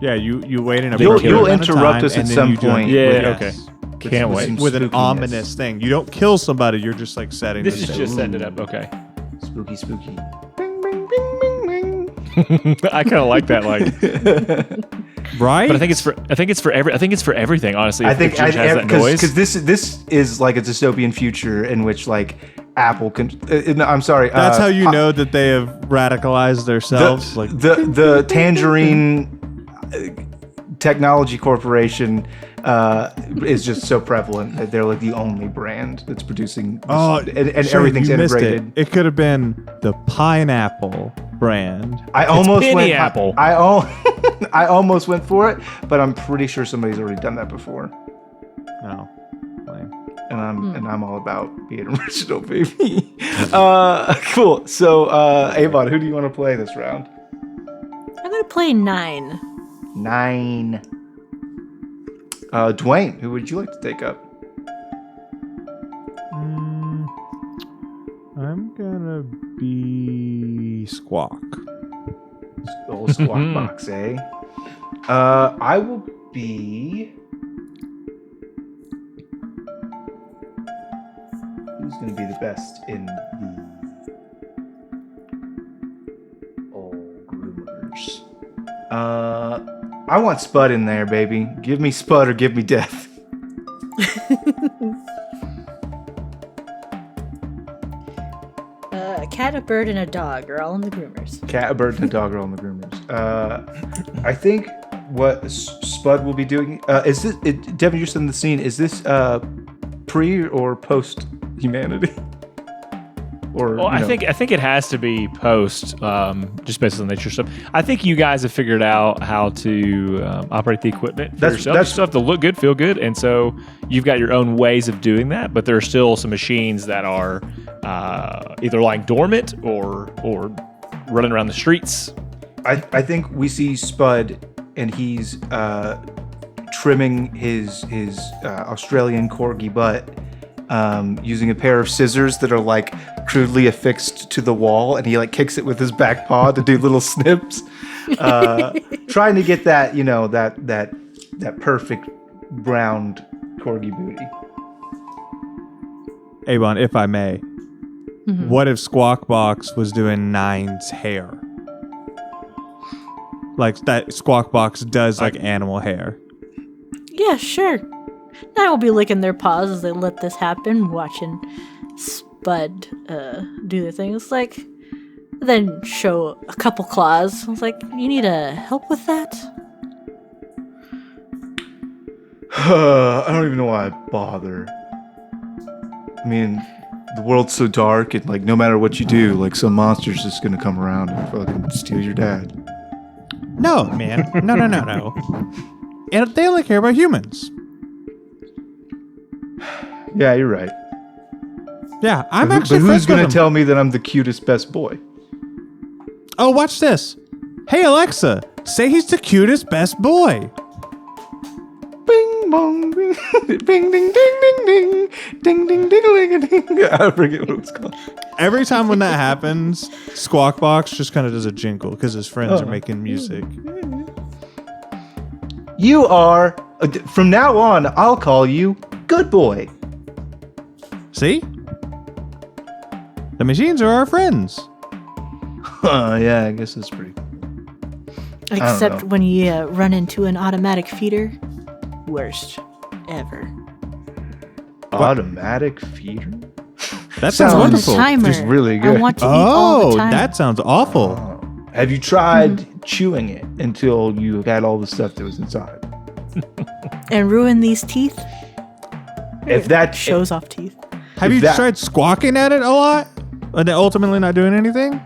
Yeah, you wait in a You'll particular amount of interrupt time, us at and then some you do it. point. Yeah. with- Okay. with- Can't with wait. some With an spookiness. ominous thing. You don't kill somebody. You're just like setting. This the is stage. just setting it up. Okay. Spooky, spooky. Bing, bing, bing, bing, bing. I kind of like that. Like, right. but I think it's for everything. Honestly, I if think Ginger has that noise. because this is like a dystopian future in which like Apple can. No, I'm sorry. That's how you know that they have radicalized themselves. The Tangerine Technology Corporation is just so prevalent that they're like the only brand that's producing. And Shane, everything's you missed integrated. It could have been the pineapple brand. I almost Penny went. Apple. I almost went for it, but I'm pretty sure somebody's already done that before. No. Lame. And I'm all about being original, baby. Cool. So, Avon, who do you want to play this round? I'm going to play 9. 9. Dwayne, who would you like to take up? I'm gonna be Squawk. Old squawk box, eh? I will be. Who's going to be the best in the old groomers? I want Spud in there, baby. Give me Spud or give me death. A cat, a bird, and a dog are all in the groomers. Cat, a bird, and a dog are all in the groomers. I think what Spud will be doing is this. Devin, you're in the scene. Is this pre or post humanity? Or Well, I think it has to be post, just based on the nature stuff. I think you guys have figured out how to operate the equipment for yourself. You still have to look good, feel good, and so you've got your own ways of doing that. But there are still some machines that are either lying dormant or running around the streets. I think we see Spud, and he's trimming his Australian corgi butt, using a pair of scissors that are like crudely affixed to the wall, and he like kicks it with his back paw to do little snips, trying to get that that perfect browned corgi booty. Avon, if I may, what if Squawkbox was doing Nine's hair? Like that Squawkbox does like animal hair. Yeah, sure. I will be licking their paws as they let this happen, watching Spud do their thing. It's like, then show a couple claws. I was like, you need help with that? I don't even know why I bother. I mean, the world's so dark, and like no matter what you do, like some monster's just gonna come around and fucking steal your dad. No, man. No. And they only care about humans. Yeah, you're right. Yeah, I'm But actually. who's gonna tell me that I'm the cutest best boy? Oh, watch this. Hey Alexa, say he's the cutest best boy. Bing bong bing, bing ding ding ding ding, ding ding ding ding. I forget what it was called. Every time when that happens, Squawkbox just kind of does a jingle because his friends are making music. You are, from now on, I'll call you Good Boy. See? The machines are our friends. Yeah, I guess that's pretty. Except when you run into an automatic feeder. Worst ever. Automatic feeder? That Sounds sounds On a wonderful. timer. Just really good. I want to eat all the time. That sounds awful. Have you tried chewing it until you had all the stuff that was inside? And ruin these teeth? If that Shows off teeth. Have you tried squawking at it a lot? And then ultimately not doing anything?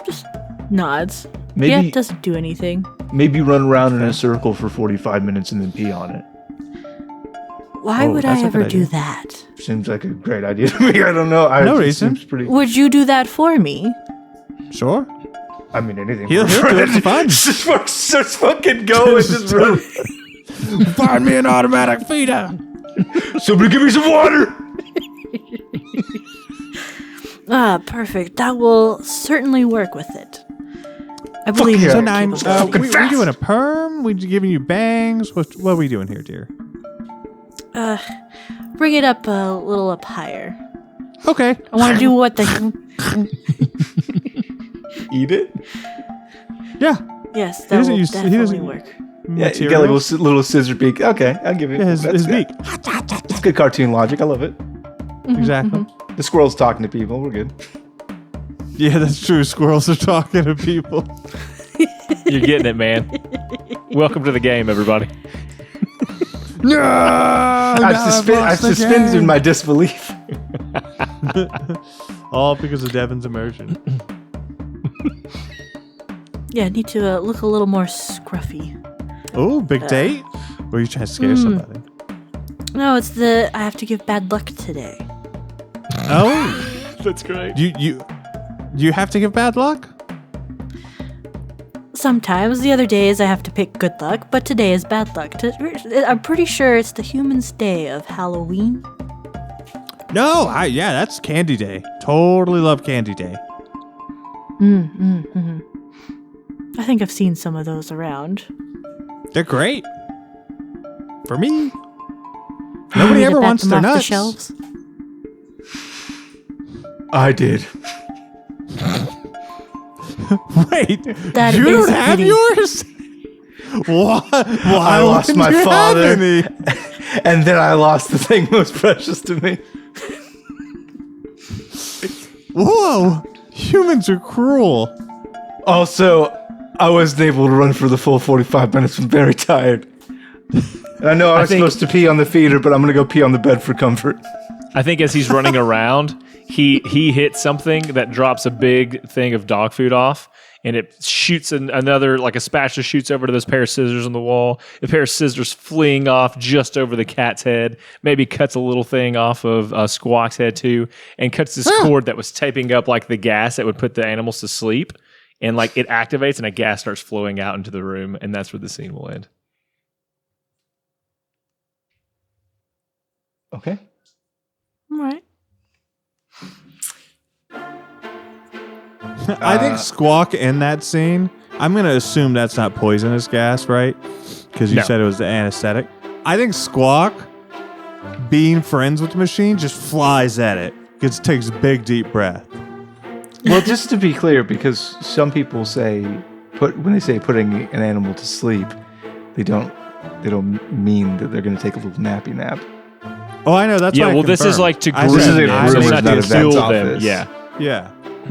Just nods. Maybe- Yeah, it doesn't do anything. maybe run around in a circle for 45 minutes and then pee on it. Why would I that's a ever good do idea. that? Seems like a great idea to me. I don't know. No it reason. Seems pretty. Would you do that for me? Sure. I mean, anything. He'll do it for fun. Just fucking go and just run. Find me an automatic feeder. Somebody give me some water. Perfect. That will certainly work with it. I believe yeah. in So your Nine, capabilities. we doing a perm? We giving you bangs? What are we doing here, dear? Bring it up a little up higher. Okay. I want to do what the... Eat it. Yeah. Yes, He that doesn't will use- he definitely doesn't- work. Yeah, you got like a little scissor beak. Okay, I'll give it. Yeah, his That's beak. good. It's good cartoon logic. I love it. Exactly. The squirrel's talking to people. We're good. Yeah, that's true. Squirrels are talking to people. You're getting it, man. Welcome to the game, everybody. No! I've suspended my disbelief. All because of Devin's immersion. Yeah, I need to look a little more scruffy. Oh, big date? Or are you trying to scare somebody? No, it's I have to give bad luck today. Oh, That's great. you have to give bad luck? Sometimes, the other days I have to pick good luck, but today is bad luck. I'm pretty sure it's the Human's Day of Halloween. No, yeah, that's Candy Day. Totally love Candy Day. I think I've seen some of those around. They're great. For me. Need Nobody to ever bat wants them their off the nuts. shelves. I did. Wait, That you is don't have pity. yours? What? Why I lost wouldn't my you have father. any? And then I lost the thing most precious to me. Whoa, humans are cruel. Also, I wasn't able to run for the full 45 minutes. I'm very tired. And I know I was supposed to pee on the feeder, but I'm going to go pee on the bed for comfort. I think as he's running around, he hits something that drops a big thing of dog food off, and it shoots another, like a spatula shoots over to this pair of scissors on the wall. A pair of scissors fleeing off just over the cat's head, maybe cuts a little thing off of Squawk's head too, and cuts this cord that was taping up like the gas that would put the animals to sleep, and like it activates and a gas starts flowing out into the room, and that's where the scene will end. Okay. All right. I think Squawk in that scene, I'm going to assume that's not poisonous gas, right? Because you said it was the anesthetic. I think Squawk, being friends with the machine, just flies at it. Takes a big, deep breath. Well, just to be clear, because some people say, when they say putting an animal to sleep, they don't mean that they're going to take a little nappy nap. Oh, I know. That's why. Well, this is like to groom This is them. a So it's groom's, not not to a vet's kill them. office. Yeah.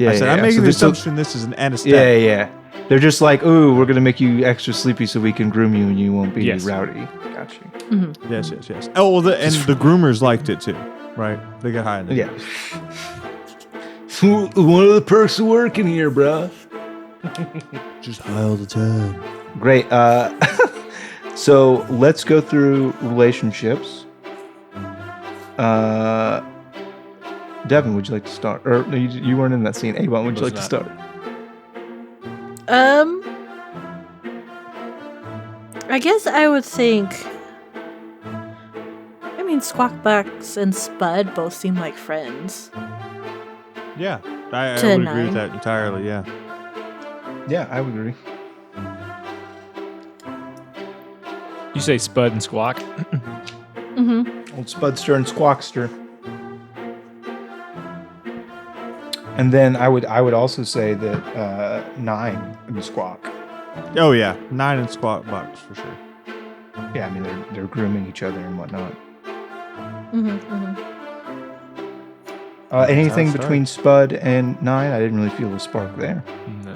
I said, I'm making So the this assumption this is an anesthetic. Yeah. They're just like, ooh, we're going to make you extra sleepy so we can groom you and you won't be rowdy. Got you. Mm-hmm. Yes. Oh, well, and the groomers liked it too, right? They got high in the Yeah. One of the perks of working here, bro. Just high all the time. Great. So let's go through relationships. Devin, would you like to start? Or no, you weren't in that scene. Avon, would you like to start? I guess I would think. I mean, Squawkbox and Spud both seem like friends. Yeah, I would agree with that entirely. Yeah. Yeah, I would agree. You say Spud and Squawk? Mm-hmm. Old Spudster and Squawkster. And then I would also say that 9 and Squawk. Oh yeah, 9 and Squawkbox for sure. Yeah, I mean they're grooming each other and whatnot. Anything between Spud and 9? I didn't really feel a spark there. No.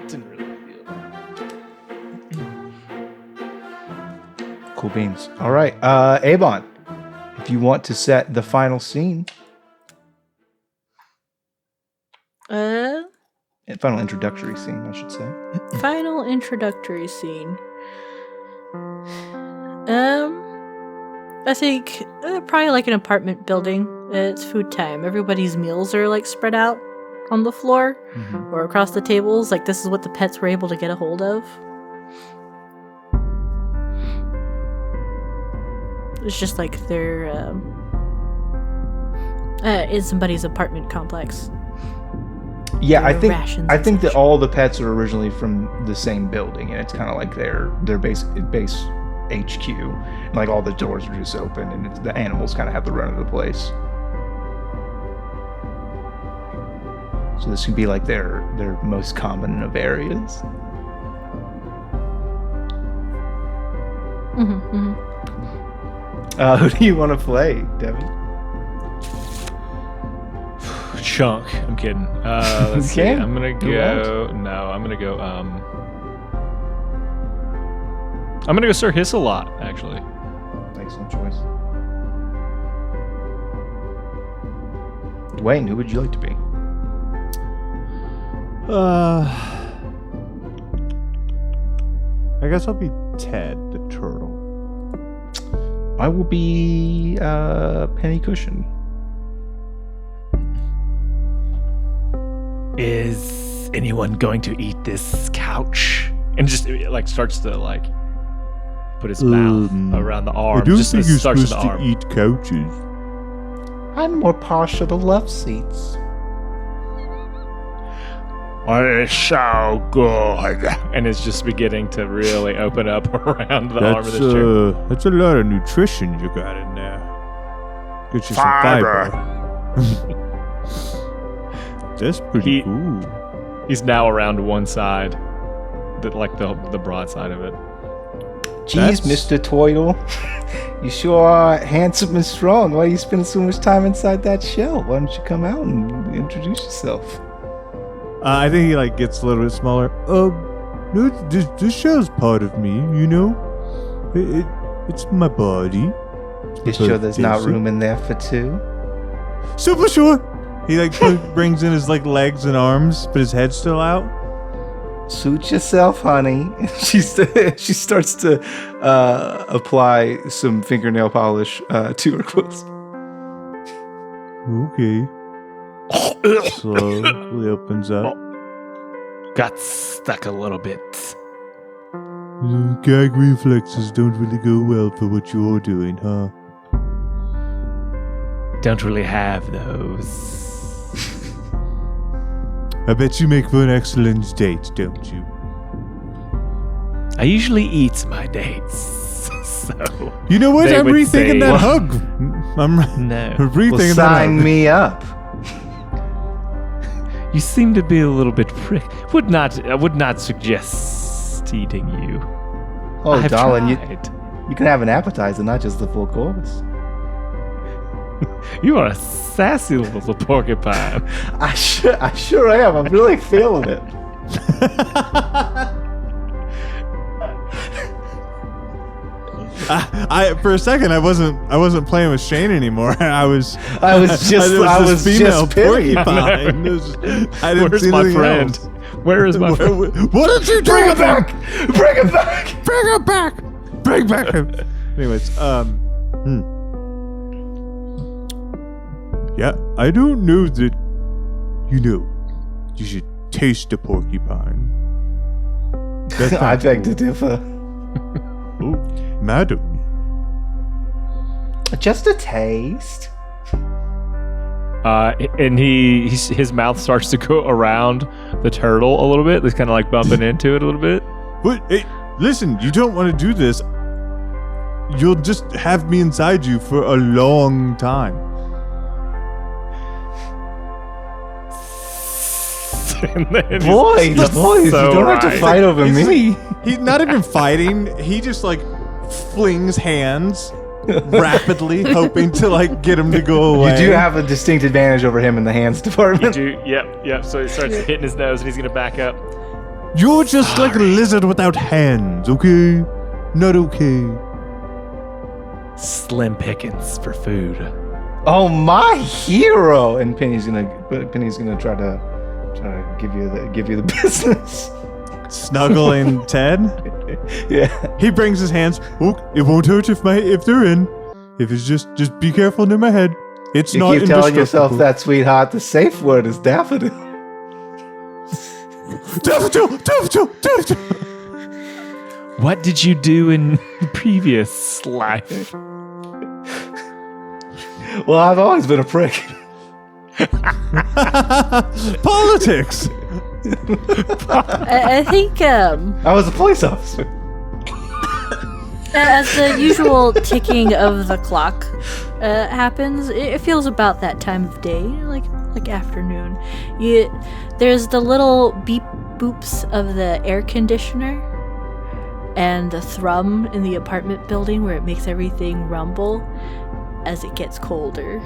Didn't really feel it. Cool beans. All right, Avon, if you want to set the final scene. Final introductory scene, I should say. Final introductory scene. I think probably like an apartment building. It's food time. Everybody's meals are like spread out on the floor or across the tables. Like this is what the pets were able to get a hold of. It's just like they're in somebody's apartment complex. Yeah, I think that such. all the pets are originally from the same building, and it's kind of like their base HQ. And like all the doors are just open, and the animals kind of have the run of the place. So this could be like their most common of areas. Who do you want to play, Devin? Chunk. I'm kidding. Let's see. Okay. I'm gonna go. No, I'm gonna go. I'm gonna go Sir Hiss-a-Lot, actually. Excellent choice. Dwayne, who would you like to be? I guess I'll be Ted the turtle. I will be Penny Cushion. Is anyone going to eat this couch? And just like starts to like put his mouth around the arm. I don't just think you're starts with supposed the to arm. eat couches. I'm more partial to love seats. It's so good. And it's just beginning to really open up around the arm of this chair. That's a lot of nutrition you got in there. Get you some fiber. That's pretty cool. He's now around one side, like the broad side of it. Jeez, Mr. Toyle, you sure are handsome and strong. Why are you spending so much time inside that shell? Why don't you come out and introduce yourself? I think he like gets a little bit smaller. No, this shell's part of me. You know, it's my body. You sure there's not room in there for two? Super sure. He like brings in his like legs and arms, but his head's still out. Suit yourself, honey. She starts to apply some fingernail polish to her clothes. Okay. Slowly opens up. Got stuck a little bit. Gag reflexes don't really go well for what you're doing, huh? don't really have those. I bet you make for an excellent date, don't you? I usually eat my dates. So you know what? they I'm would rethinking say- that hug. I'm No. rethinking Well, that sign hug. me up. You seem to be a little bit prick. I would not suggest eating you. Oh, I've darling, tried. you can have an appetizer, not just the full course. You are a sassy little porcupine. I sure am. I'm really feeling it. I for a second I wasn't playing with Shane anymore. I was just female pity. porcupine. I didn't Where's see my anything friend? else. Where is my friend? What did you do? Bring it back! Bring it back! Bring it back! Bring back. Anyways, yeah, I don't know that. You should taste a porcupine. That's I not beg to cool. differ. Oh, madam. Just a taste. And his mouth starts to go around the turtle a little bit. He's kind of like bumping into it a little bit. But hey, listen, you don't want to do this. You'll just have me inside you for a long time. And then he's Boys, so you don't have to right. fight over me. He's not even fighting. He just like flings hands rapidly, hoping to like get him to go away. You do have a distinct advantage over him in the hands You department. do, yep. So he starts hitting his nose, and he's gonna back up. You're just like a lizard without hands, okay? Not okay. Slim pickings for food. Oh, my hero! And Penny's gonna try to give you the business. Snuggling Ted. Yeah. He brings his hands. Oh, it won't hurt if they're in. If it's just be careful near my head. It's You not keep telling yourself indestructible. that, sweetheart. The safe word is daffodil. Daffodil. What did you do in previous life? Well, I've always been a prick. Politics. I think I was a police officer. as the usual ticking of the clock happens, it feels about that time of day, like afternoon. There's the little beep boops of the air conditioner and the thrum in the apartment building where it makes everything rumble as it gets colder.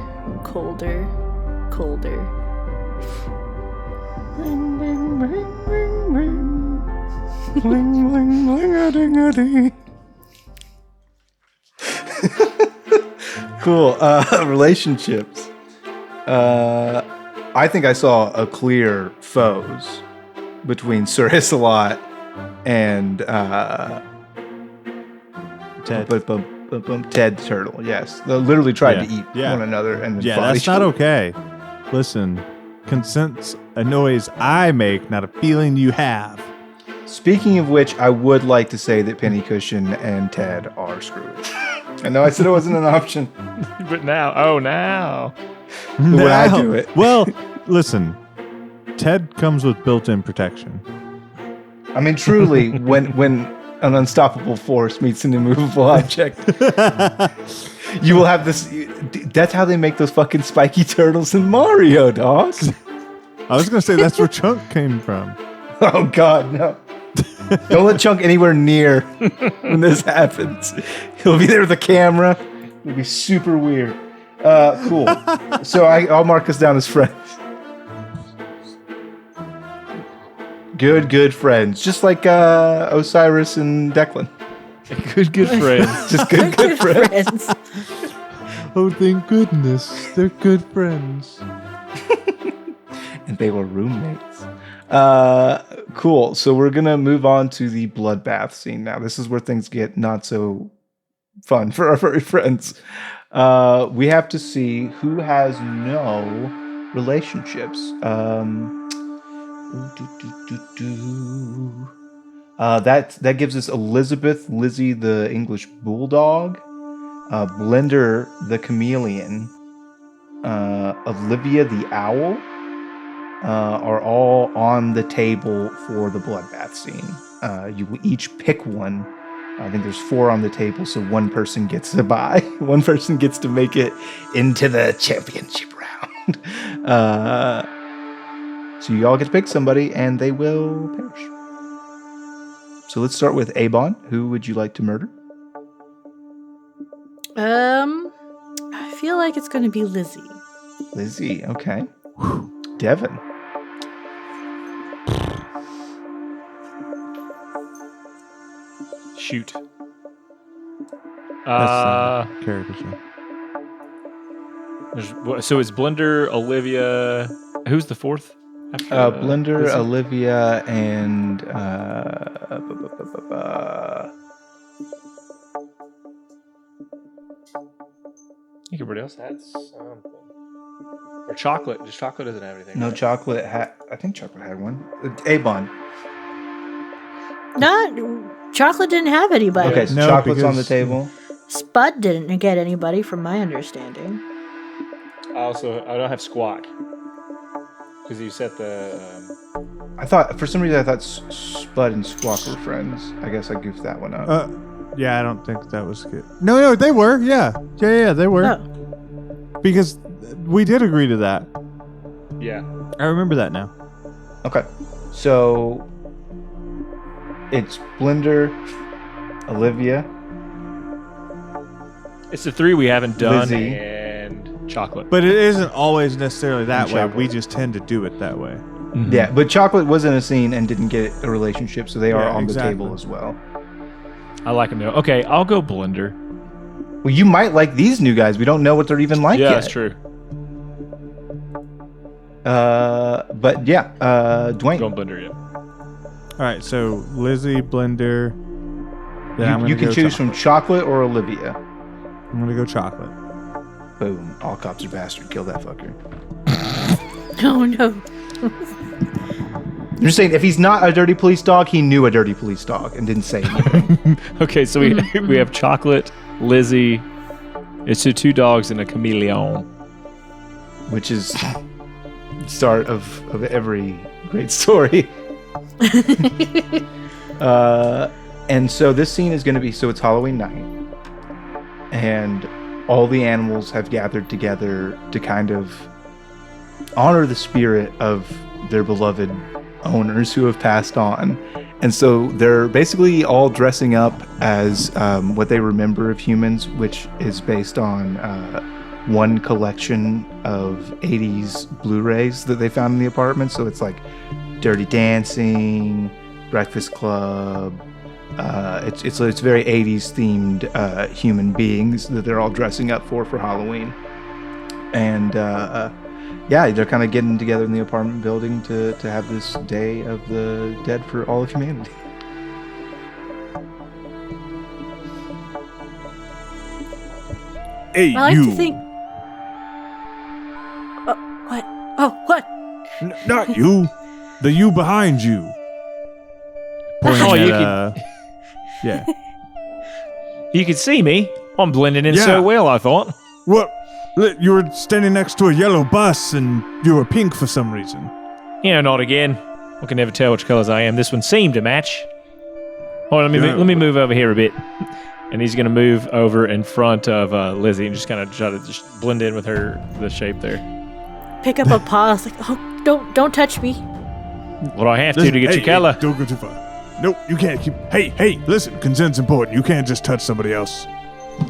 Ring, ring, ring, ring, ring. Ring, ring, ring-a-ding-a-ding. Cool. Relationships. I think I saw a clear foes between Sir Hisselot and Ted. Ted Turtle. Yes, they literally tried to eat one another and then Yeah, fought that's each not other. okay. Listen, consent's a noise I make, not a feeling you have. Speaking of which, I would like to say that Penny Cushion and Ted are screwed. I know I said it wasn't an option. But now, But when I do it. Well, listen, Ted comes with built-in protection. I mean, truly, when an unstoppable force meets an immovable object, you will have this. That's how they make those fucking spiky turtles in Mario, dog. I was going to say that's where Chunk came from. Oh, God, no. Don't let Chunk anywhere near when this happens. He'll be there with a camera. It'll be super weird. Cool. So I'll mark us down as friends. Good friends. Just like Osiris and Declan. good friends. Just good friends. Oh, thank goodness. They're good friends. And they were roommates. Cool. So we're going to move on to the bloodbath scene now. This is where things get not so fun for our furry friends. We have to see who has no relationships. That gives us Elizabeth, Lizzie the English Bulldog, Blender the Chameleon, Olivia the owl are all on the table for the bloodbath scene. You each pick one. I think there's 4 on the table, so one person gets to buy. One person gets to make it into the championship round. So you all get to pick somebody, and they will perish. So let's start with Abon. Who would you like to murder? I feel like it's going to be Lizzie. Lizzie, okay. Devin. Shoot. That's caricature. So it's Blender, Olivia. Who's the fourth? Blender, Lizzie? Olivia, and I think everybody else had something. Or chocolate. Just chocolate doesn't have anything. no, right? Chocolate had. I think Chocolate had one. Abon. Chocolate didn't have anybody. Okay, so No, Chocolate's on the because- table. Spud didn't get anybody, from my understanding. I don't have Squawk. Because you set the. I thought, for some reason, I thought Spud and Squawk were friends. I guess I goofed that one up. Yeah, I don't think that was good. No, they were. Yeah, they were. Oh. Because we did agree to that. Yeah. I remember that now. Okay, so it's Blender, Olivia, It's the 3 we haven't done, Lizzie. and chocolate. But it isn't always necessarily that And way. chocolate. We just tend to do it that way. Mhm. Yeah, but Chocolate was in a scene and didn't get a relationship, so they are Yeah, on exactly. the table as well. I like them though. Okay, I'll go Blender. Well, you might like these new guys. We don't know what they're even like Yeah, yet. that's true. But yeah, Dwayne. Going Blender, yeah. All right, so Lizzie, Blender. Then I'm You gonna can go choose from Chocolate or Olivia. I'm gonna go chocolate. Boom. All cops are bastard. Kill that fucker. Oh, no. I'm just saying, if he's not a dirty police dog, he knew a dirty police dog and didn't say anything. Okay, so we have chocolate, Lizzie. It's the 2 dogs and a chameleon. Which is the start of every great story. And so this scene is going to be, so it's Halloween night. And all the animals have gathered together to kind of honor the spirit of their beloved owners who have passed on. And so they're basically all dressing up as what they remember of humans, which is based on one collection of 80s Blu-rays that they found in the apartment. So it's like Dirty Dancing, Breakfast Club. It's very 80s themed human beings that they're all dressing up for Halloween. And yeah, they're kind of getting together in the apartment building to have this Day of the Dead for all of humanity. Hey, I like to think. What? Oh, what? Not you. The you behind you. Pointing Oh, you at, yeah. You could see me. I'm blending in Yeah. so well, I thought. What? You were standing next to a yellow bus and you were pink for some reason. Yeah, not again. I can never tell which colors I am. This one seemed to match. Hold on, Yeah. let me move over here a bit. And he's gonna move over in front of Lizzie and just kind of try to just blend in with the shape there. Pick up a paw. It's like, oh, don't touch me. What do I have to get your color? Hey, don't go too far. Nope, you can't keep. Hey, listen, consent's important. You can't just touch somebody else.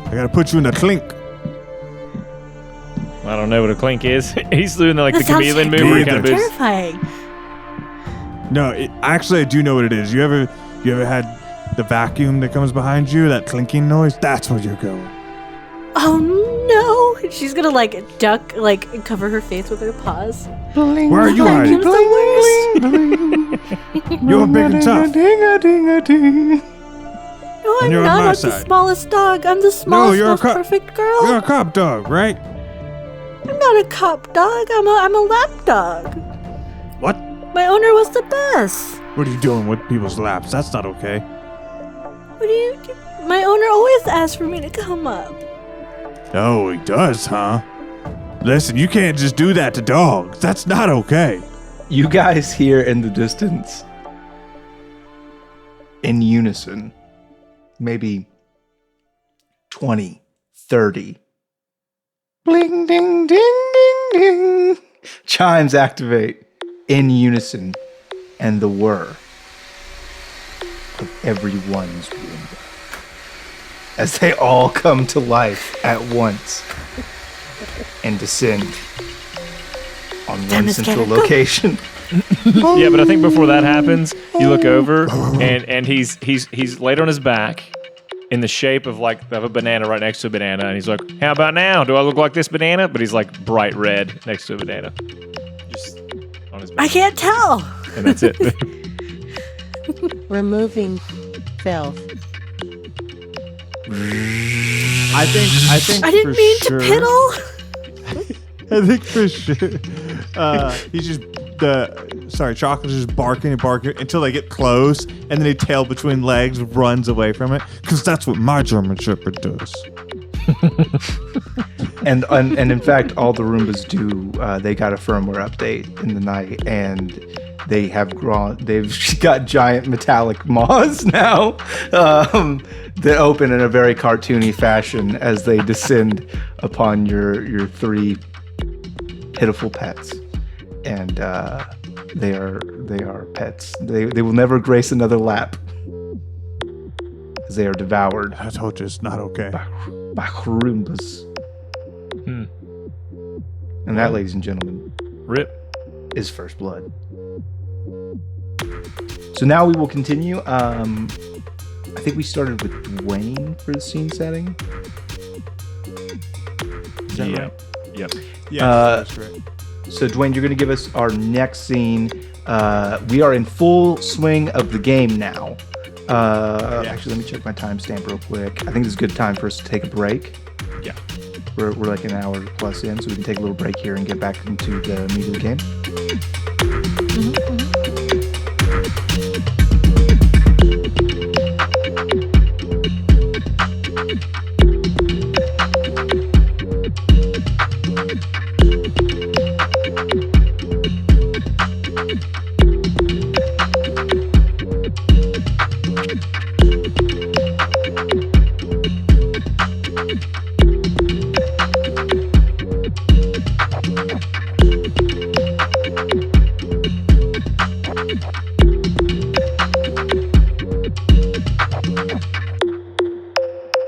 I gotta put you in a clink. I don't know what a clink is. He's doing the That sounds chameleon move where he kind of moves. terrifying. No, actually, I do know what it is. You ever had the vacuum that comes behind you, that clinking noise? That's where you're going. Oh no! She's gonna duck, cover her face with her paws. Where are you Vacuum's hiding? the worst. You're big and tough. No, I'm And you're on not. my I'm the side. smallest dog. I'm the smallest, you're a most cop. perfect girl. You're a cop dog, right? I'm not a cop dog. I'm a lap dog. What? My owner was the best. What are you doing with people's laps? That's not okay. What do you do? My owner always asks for me to come up. Oh, he does, huh? Listen, you can't just do that to dogs. That's not okay. You guys hear in the distance, in unison, maybe 20, 30. Bling, ding, ding, ding, ding. Chimes activate in unison, and the whir of everyone's Roomba as they all come to life at once and descend on one central location. Yeah, but I think before that happens, you look over and he's laid on his back in the shape of a banana right next to a banana, and he's like, "How about now? Do I look like this banana?" But he's like bright red next to a banana, just on his back. I can't tell. And that's it. Removing filth. I think I didn't for mean sure, to piddle. I think for sure. He's just Chocolate's just barking and barking until they get close, and then he tail between legs runs away from it, because that's what my German Shepherd does. and in fact, all the Roombas do. They got a firmware update in the night, and they have grown. They've got giant metallic maws now that open in a very cartoony fashion as they descend upon your three pitiful pets. And they are pets. They will never grace another lap, as they are devoured. I told you it's not okay. By Roombas. And that, ladies and gentlemen, Rip is First Blood. So now we will continue. I think we started with Dwayne for the scene setting. Is that right? Yep. Yeah, that's right. So, Dwayne, you're going to give us our next scene. We are in full swing of the game now. Actually, let me check my timestamp real quick. I think this is a good time for us to take a break. Yeah. We're like an hour plus in, so we can take a little break here and get back into the meat of the game.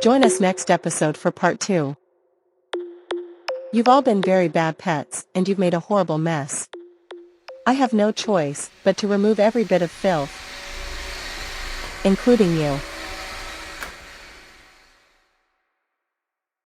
Join us next episode for part 2. You've all been very bad pets, and you've made a horrible mess. I have no choice but to remove every bit of filth, including you.